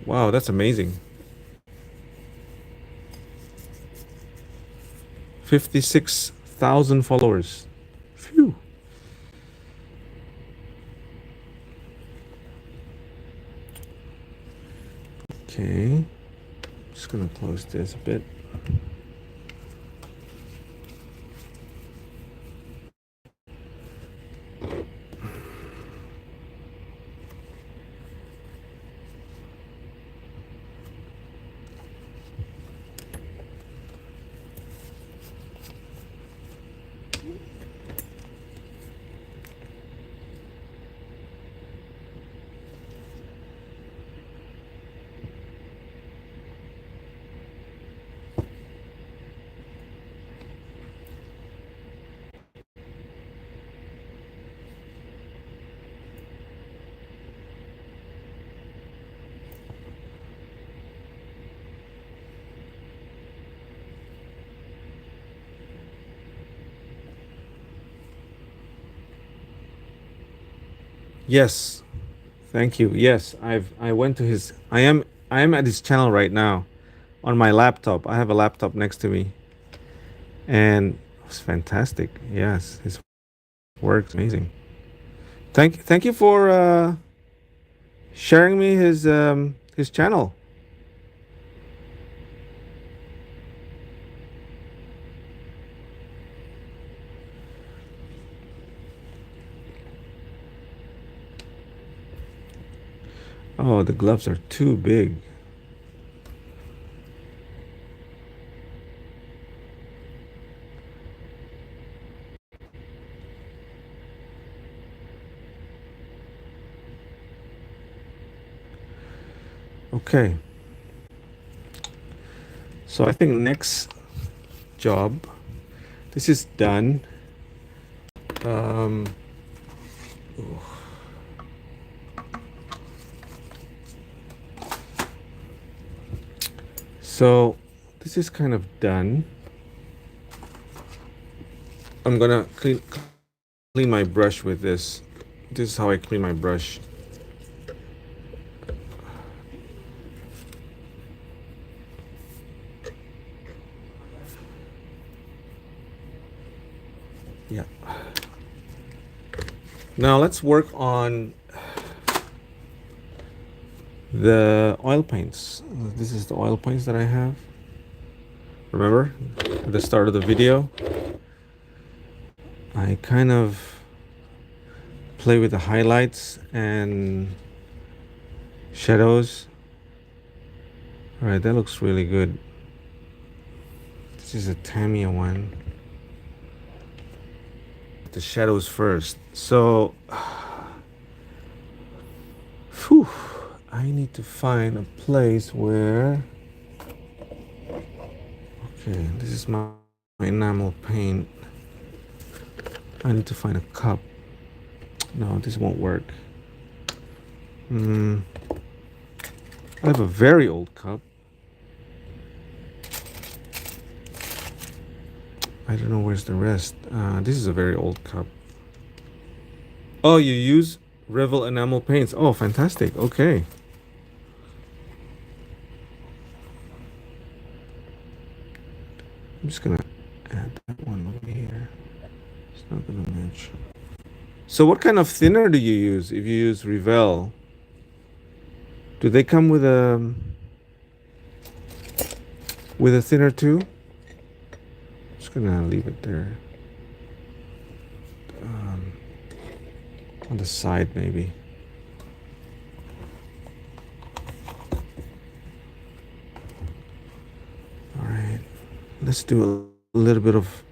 Wow, that's amazing. 56,000 followers. Phew. Okay. Just gonna close this a bit. Yes. Thank you. Yes, I went to his I am at his channel right now on my laptop. I have a laptop next to me and it's fantastic. Yes, his work's amazing. Thank you for sharing me his channel. Oh, the gloves are too big. Okay. So I think next job, this is done. Um, so this is kind of done. I'm gonna clean my brush with this. This is how I clean my brush. Yeah. Now let's work on the oil paints. This is the oil paints that I have. Remember at the start of the video, I kind of play with the highlights and shadows. All right, that looks really good. This is a Tamiya one. The shadows first. So, whew, I need to find a place where. Okay, this is my enamel paint. I need to find a cup. No, this won't work. I have a very old cup. I don't know where's the rest. This is a very old cup. Oh, you use Revel enamel paints. Oh, fantastic. Okay. I'm just gonna add that one over here. It's not gonna match. So what kind of thinner do you use if you use Revel? Do they come with a thinner too? Just gonna leave it there. On the side maybe. All right. Let's do a little bit of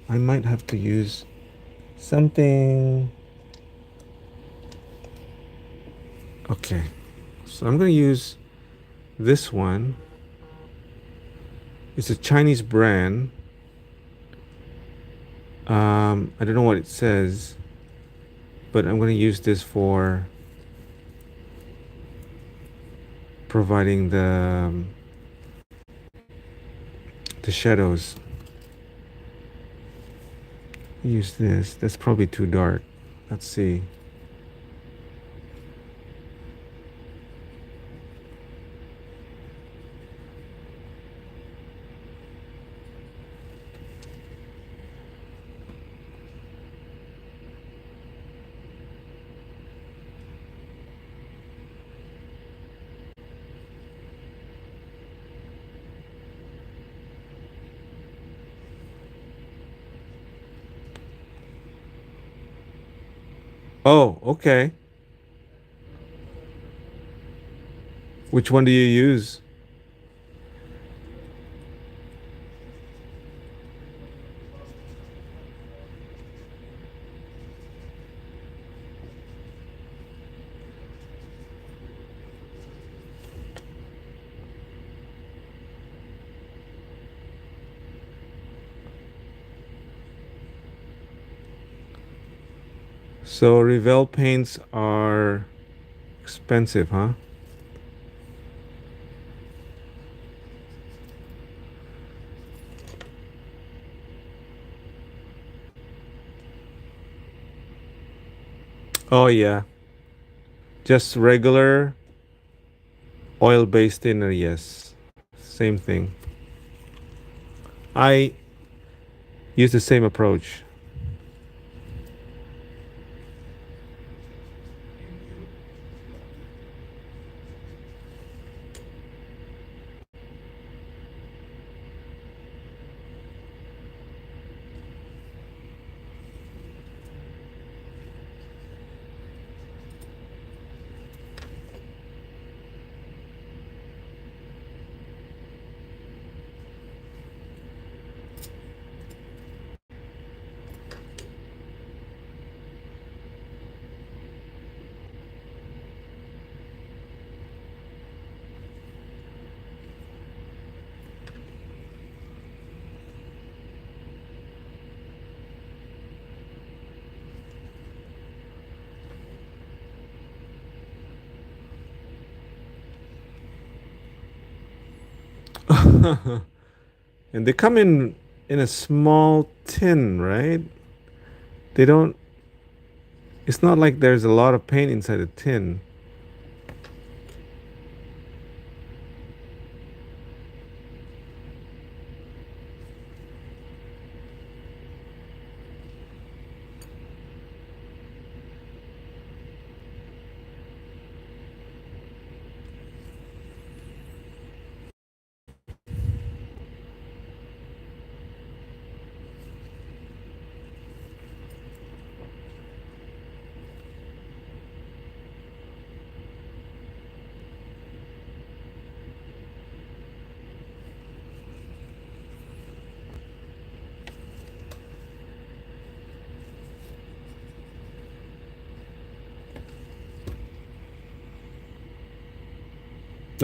I might have to use something. Okay. So I'm gonna use this one. It's a Chinese brand. I don't know what it says, but I'm going to use this for providing the shadows. Use this. That's probably too dark. Let's see. Oh, okay. Which one do you use? So Revell paints are expensive, huh? Oh yeah. Just regular oil-based thinner, yes. Same thing. I use the same approach. And they come in a small tin, right? They don't. It's not like there's a lot of paint inside the tin.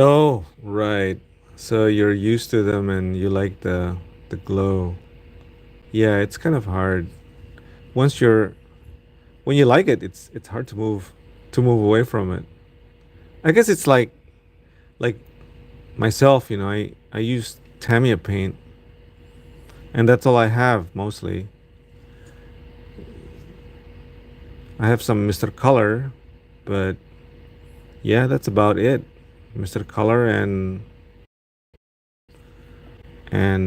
Oh, right. So you're used to them and you like the glow. Yeah, it's kind of hard. Once you're when you like it, it's hard to move away from it. I guess it's like myself, I use Tamiya paint and that's all I have mostly. I have some Mr. Color, but yeah, that's about it. Mr. Color and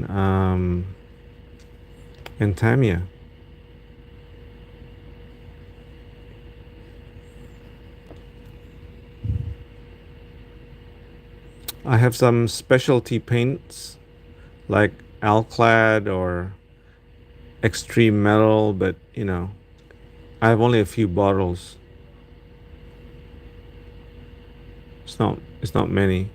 um and Tamiya. I have some specialty paints like Alclad or Extreme Metal, but I have only a few bottles. It's not many.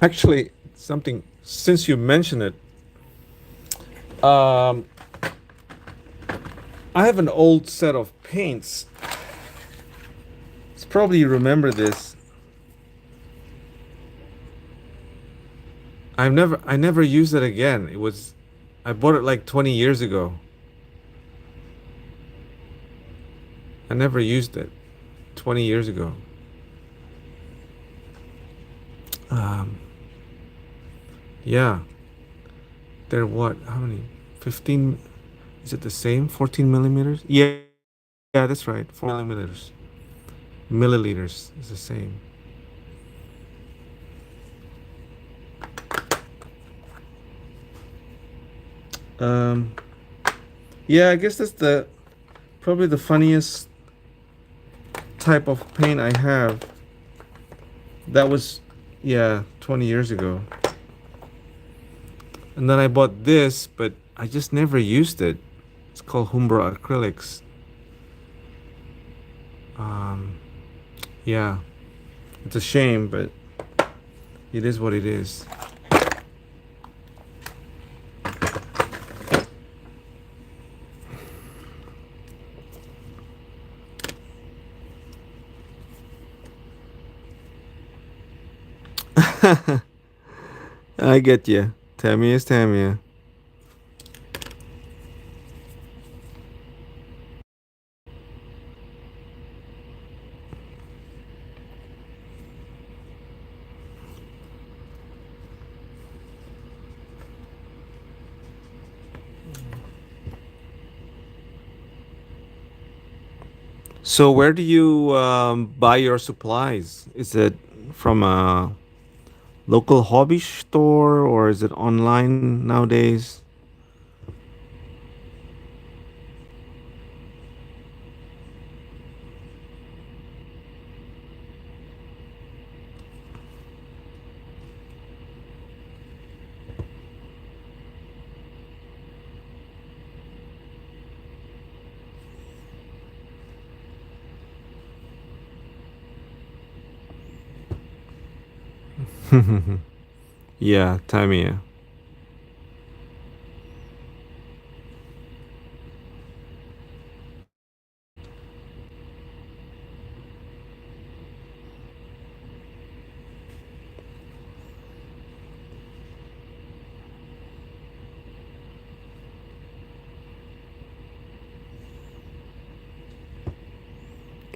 Actually, something since you mentioned it, um, I have an old set of paints. It's probably you remember this. I never used it again. I bought it like 20 years ago. I never used it 20 years ago. Um, yeah, they're what? How many? 15? Is it the same? 14 millimeters? Yeah, yeah, that's right. 4 millimeters. Milliliters is the same. Um, yeah, I guess that's the probably the funniest type of paint I have. That was, yeah, 20 years ago. And then I bought this, but I just never used it. It's called Humbro Acrylics. Um, yeah, it's a shame, but it is what it is. I get you. Tamiya is Tamiya. So where do you buy your supplies? Is it from a local hobby store or is it online nowadays? Yeah, Tamiya.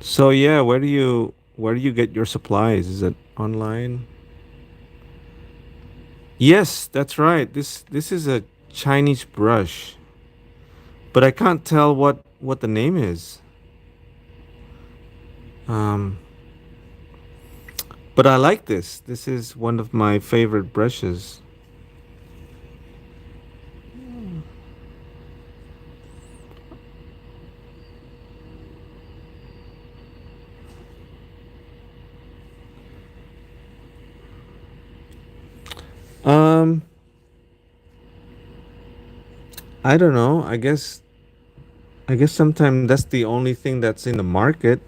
So yeah, where do you get your supplies? Is it online? Yes, that's right. This is a Chinese brush, but I can't tell what the name is. Um, but I like this. This is one of my favorite brushes. Um, I don't know. I guess sometimes that's the only thing that's in the market.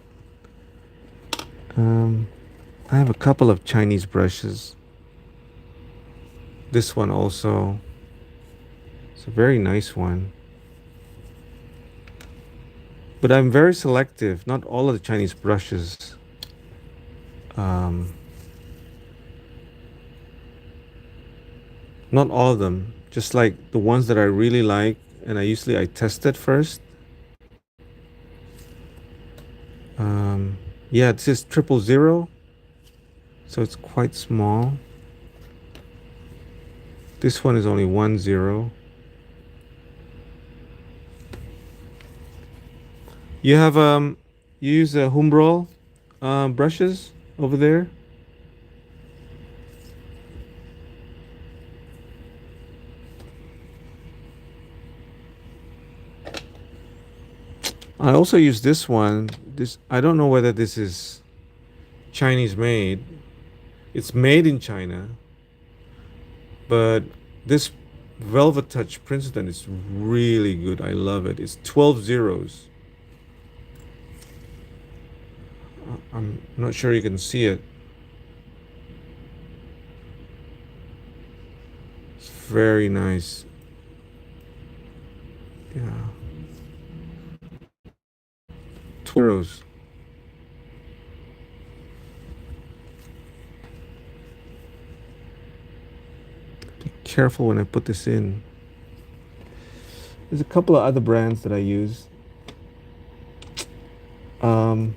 Um, I have a couple of Chinese brushes. This one also. It's a very nice one. But I'm very selective. Not all of the Chinese brushes. Um, not all of them. Just like the ones that I really like, and I test it first. Um, yeah, this is 000, so it's quite small. This one is only 10. You have you use Humbrol brushes over there. I also use this one. This I don't know whether this is Chinese made. It's made in China, but this Velvet Touch Princeton is really good. I love it. It's 12 zeros. I'm not sure you can see it. It's very nice. Yeah. 12 zeros. Be careful when I put this in. There's a couple of other brands that I use. Um,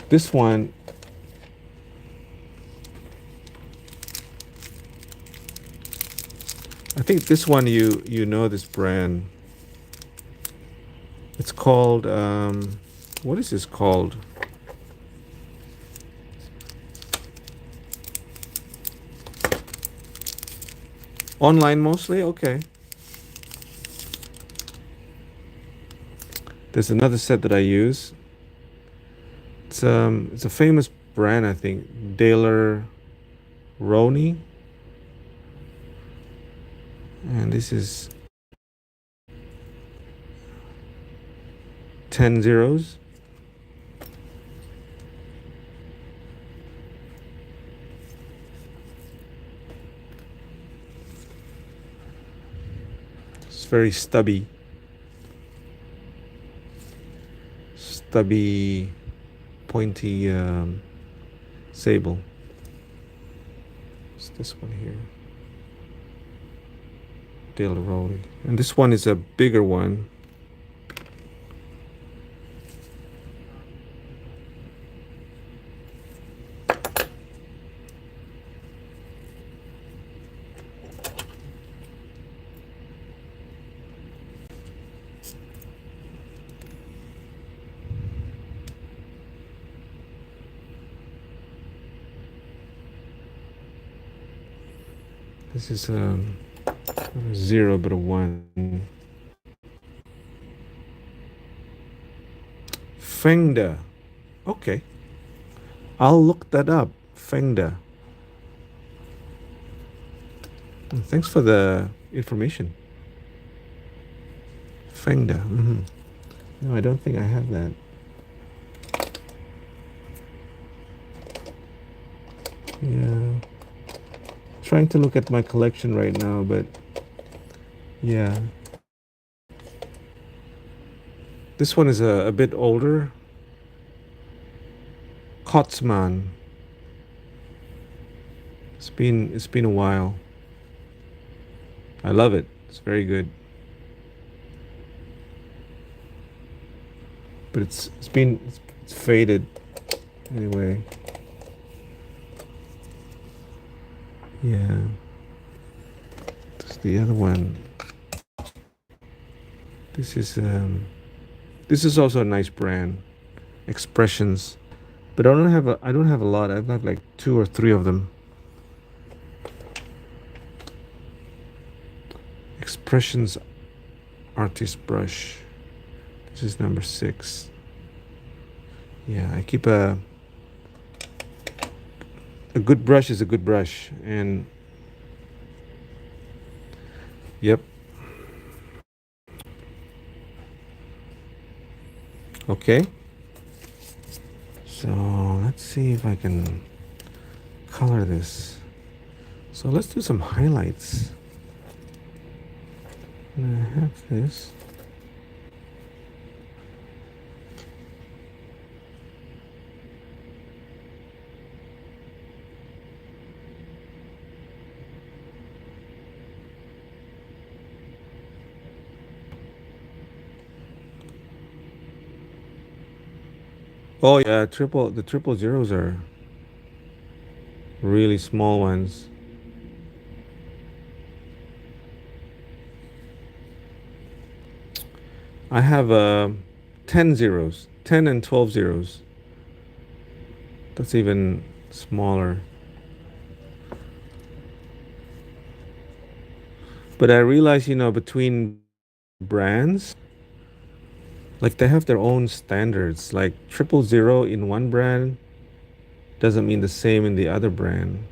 this one, I think this one you know this brand. It's called what is this called? Online mostly? Okay. There's another set that I use. It's a famous brand, I think. Daler Roni. And this is 10 zeros. It's very stubby. Stubby, pointy sable. It's this one here. Daler Roni. And this one is a bigger one. This is not a zero, but a one. Fengda. Okay. I'll look that up. Fengda. Thanks for the information. Fengda. No, I don't think I have that. Yeah. Trying to look at my collection right now, but yeah. This one is a bit older. Kotzman. It's been a while. I love it. It's very good. But it's faded anyway. Yeah. That's the other one. This is this is also a nice brand. Expressions. But I don't have a lot. I've got like two or three of them. Expressions artist brush. This is number 6. Yeah, I keep a good brush is a good brush, and Yep. Okay. So let's see if I can color this. So let's do some highlights. I have this. Oh yeah, the triple zeros are really small ones. I have 10 zeros, 10 and 12 zeros. That's even smaller. But I realize, between brands, like they have their own standards. Like triple zero in one brand doesn't mean the same in the other brand.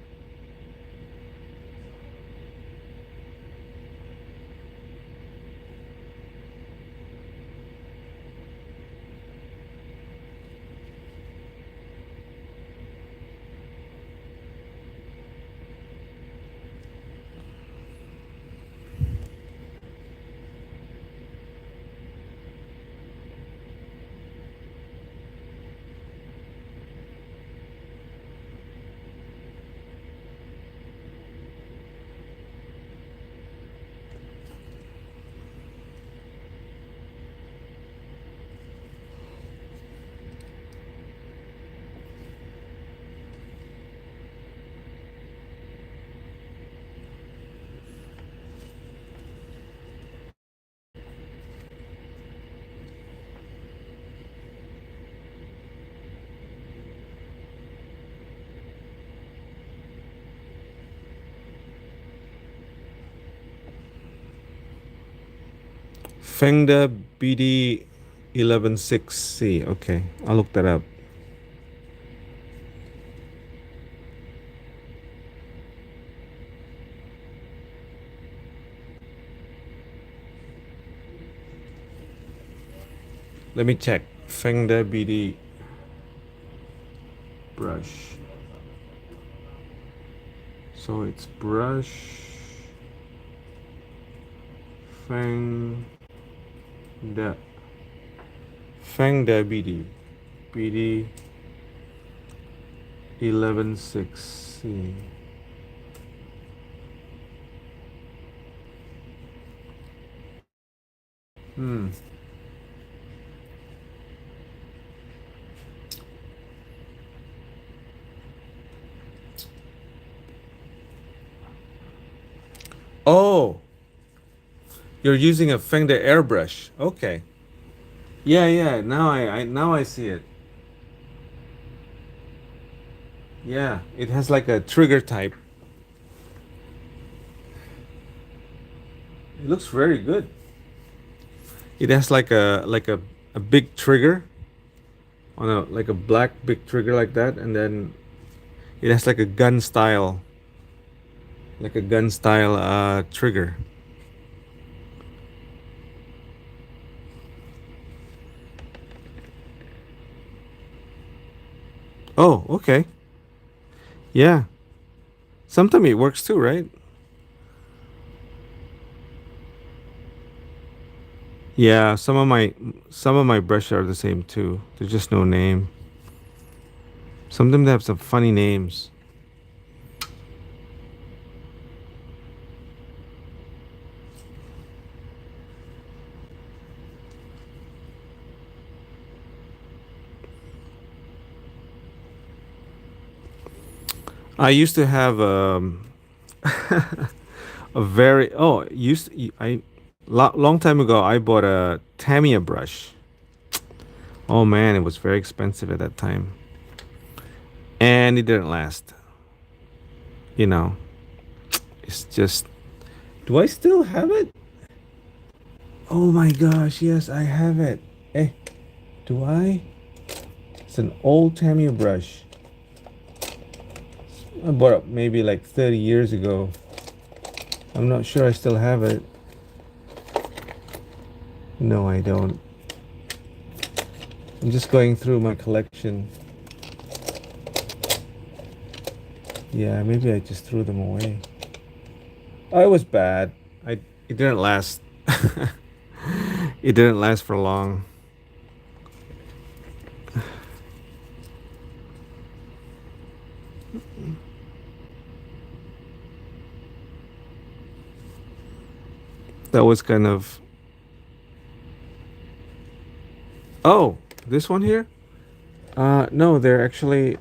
Fengda BD 116C. Okay, I'll look that up. Let me check. Fengda BD brush. So it's brush Fengda Fengda BD 116C. Hmm. Oh, you're using a Fengda airbrush. Okay. Yeah, yeah. Now I see it. Yeah, it has like a trigger type. It looks very good. It has like a big trigger on a like a black big trigger like that, and then it has like a gun style trigger. Oh, okay. Yeah. Sometimes it works too, right? Yeah, some of my brushes are the same too. There's just no name. Some of them have some funny names. I used to have a very used I long time ago I bought a Tamiya brush. Oh man, it was very expensive at that time, and it didn't last. You know, it's just. Do I still have it? Oh my gosh, yes, I have it. Eh, do I? It's an old Tamiya brush. I bought it maybe like 30 years ago. I'm not sure I still have it. No, I don't. I'm just going through my collection. Yeah, maybe I just threw them away. Oh, it was bad. It didn't last. It didn't last for long. That was kind of. Oh, this one here? No, they're actually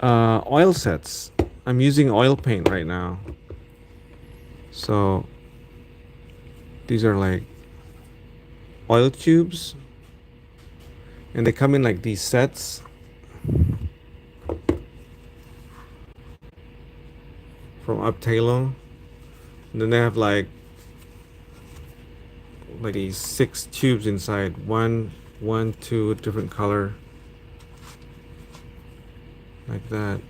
oil sets. I'm using oil paint right now. So these are like oil tubes, and they come in like these sets from Uptalo. And then they have like these 6 tubes inside. One, two, different color, like that.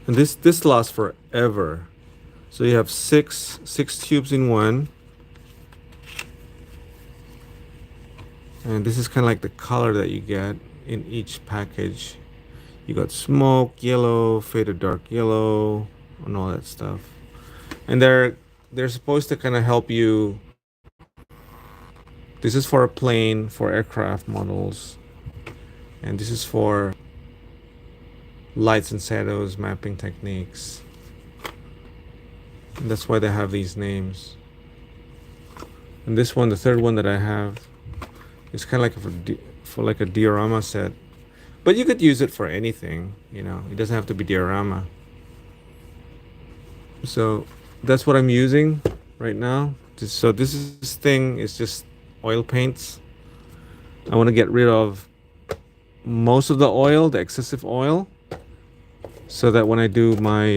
And this lasts forever. So you have six tubes in one, and this is kind of like the color that you get in each package. You got smoke, yellow, faded dark yellow, and all that stuff. And they're supposed to kind of help you. This is for a plane, for aircraft models, and this is for lights and shadows mapping techniques. And that's why they have these names. And this one, the third one that I have, is kind of like for like a diorama set. But you could use it for anything, It doesn't have to be diorama. So that's what I'm using right now. So this thing is just oil paints. I want to get rid of most of the oil, the excessive oil, so that when I do my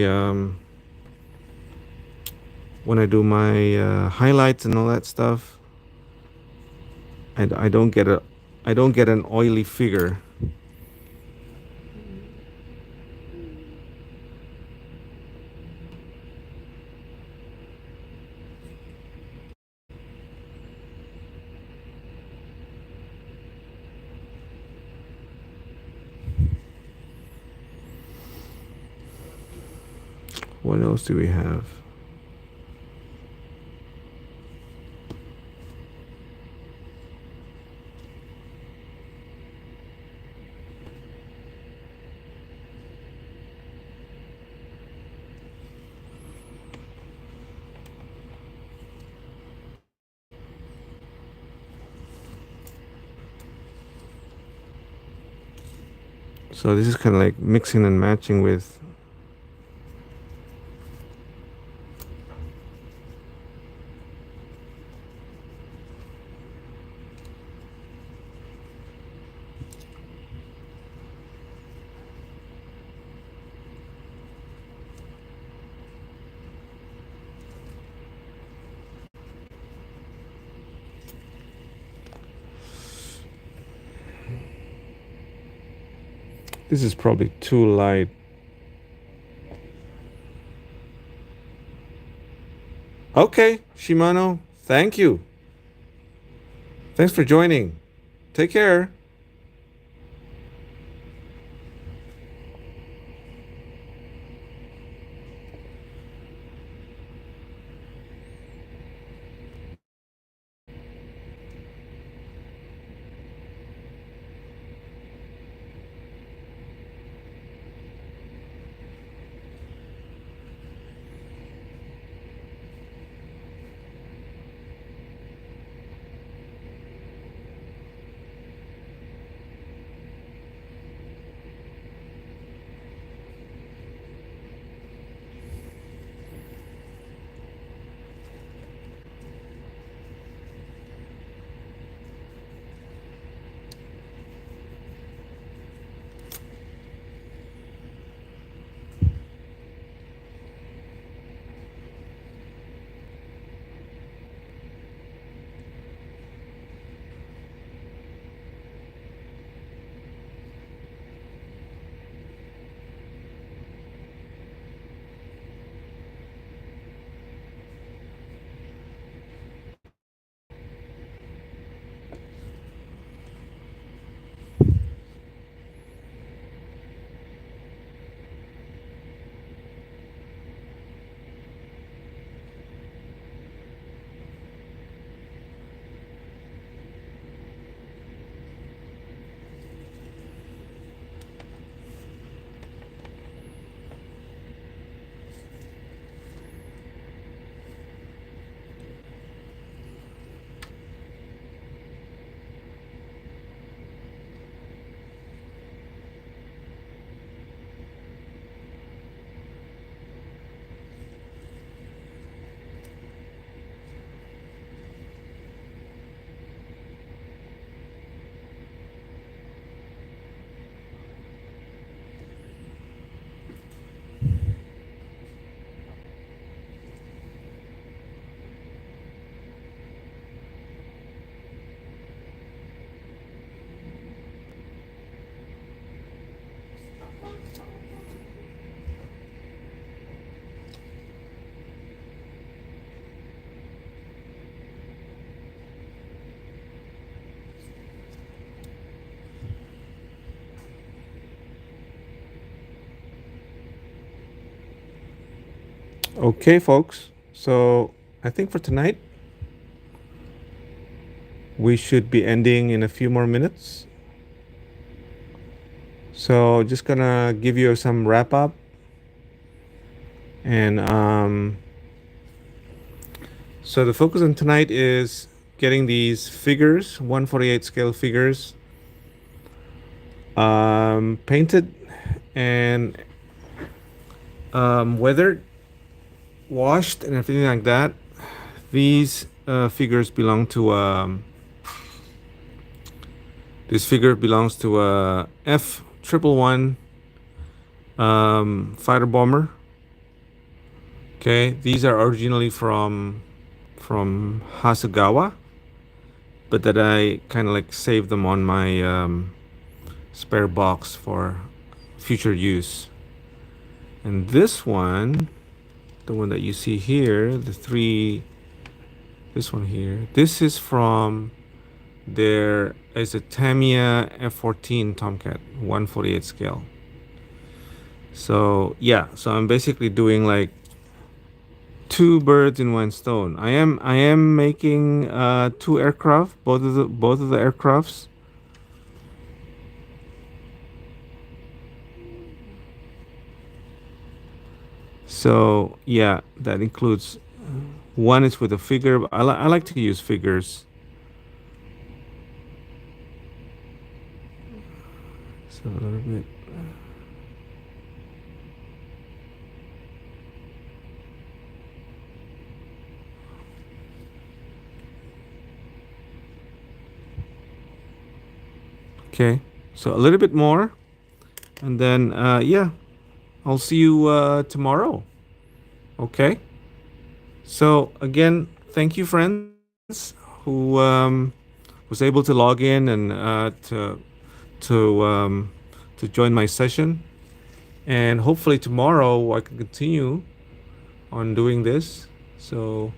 highlights and all that stuff, I don't get an oily figure. What else do we have? So this is kind of like mixing and matching with. This is probably too light. Okay, Shimano, thank you. Thanks for joining. Take care. Okay, folks. So I think for tonight, we should be ending in a few more minutes. So just gonna give you some wrap up, and so the focus on tonight is getting these figures, 148 scale figures, painted and weathered, washed, and everything like that. These figures belong to this figure belongs to a F-111 fighter bomber. Okay, these are originally from Hasegawa, but that I kind of like saved them on my spare box for future use. And this one, the one that you see here, this one here, this is from there is a Tamiya F-14 Tomcat, 148 scale. So yeah, so I'm basically doing like two birds in one stone. I am making two aircraft, both of the aircrafts. So yeah, that includes one is with a figure. I like to use figures. So a little bit. Okay, so a little bit more, and then yeah, I'll see you tomorrow. Okay. So again, thank you, friends, who was able to log in and to to join my session. And hopefully tomorrow I can continue on doing this. So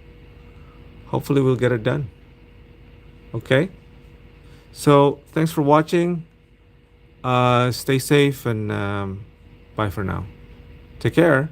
hopefully we'll get it done. Okay. So thanks for watching. Stay safe and bye for now. Take care.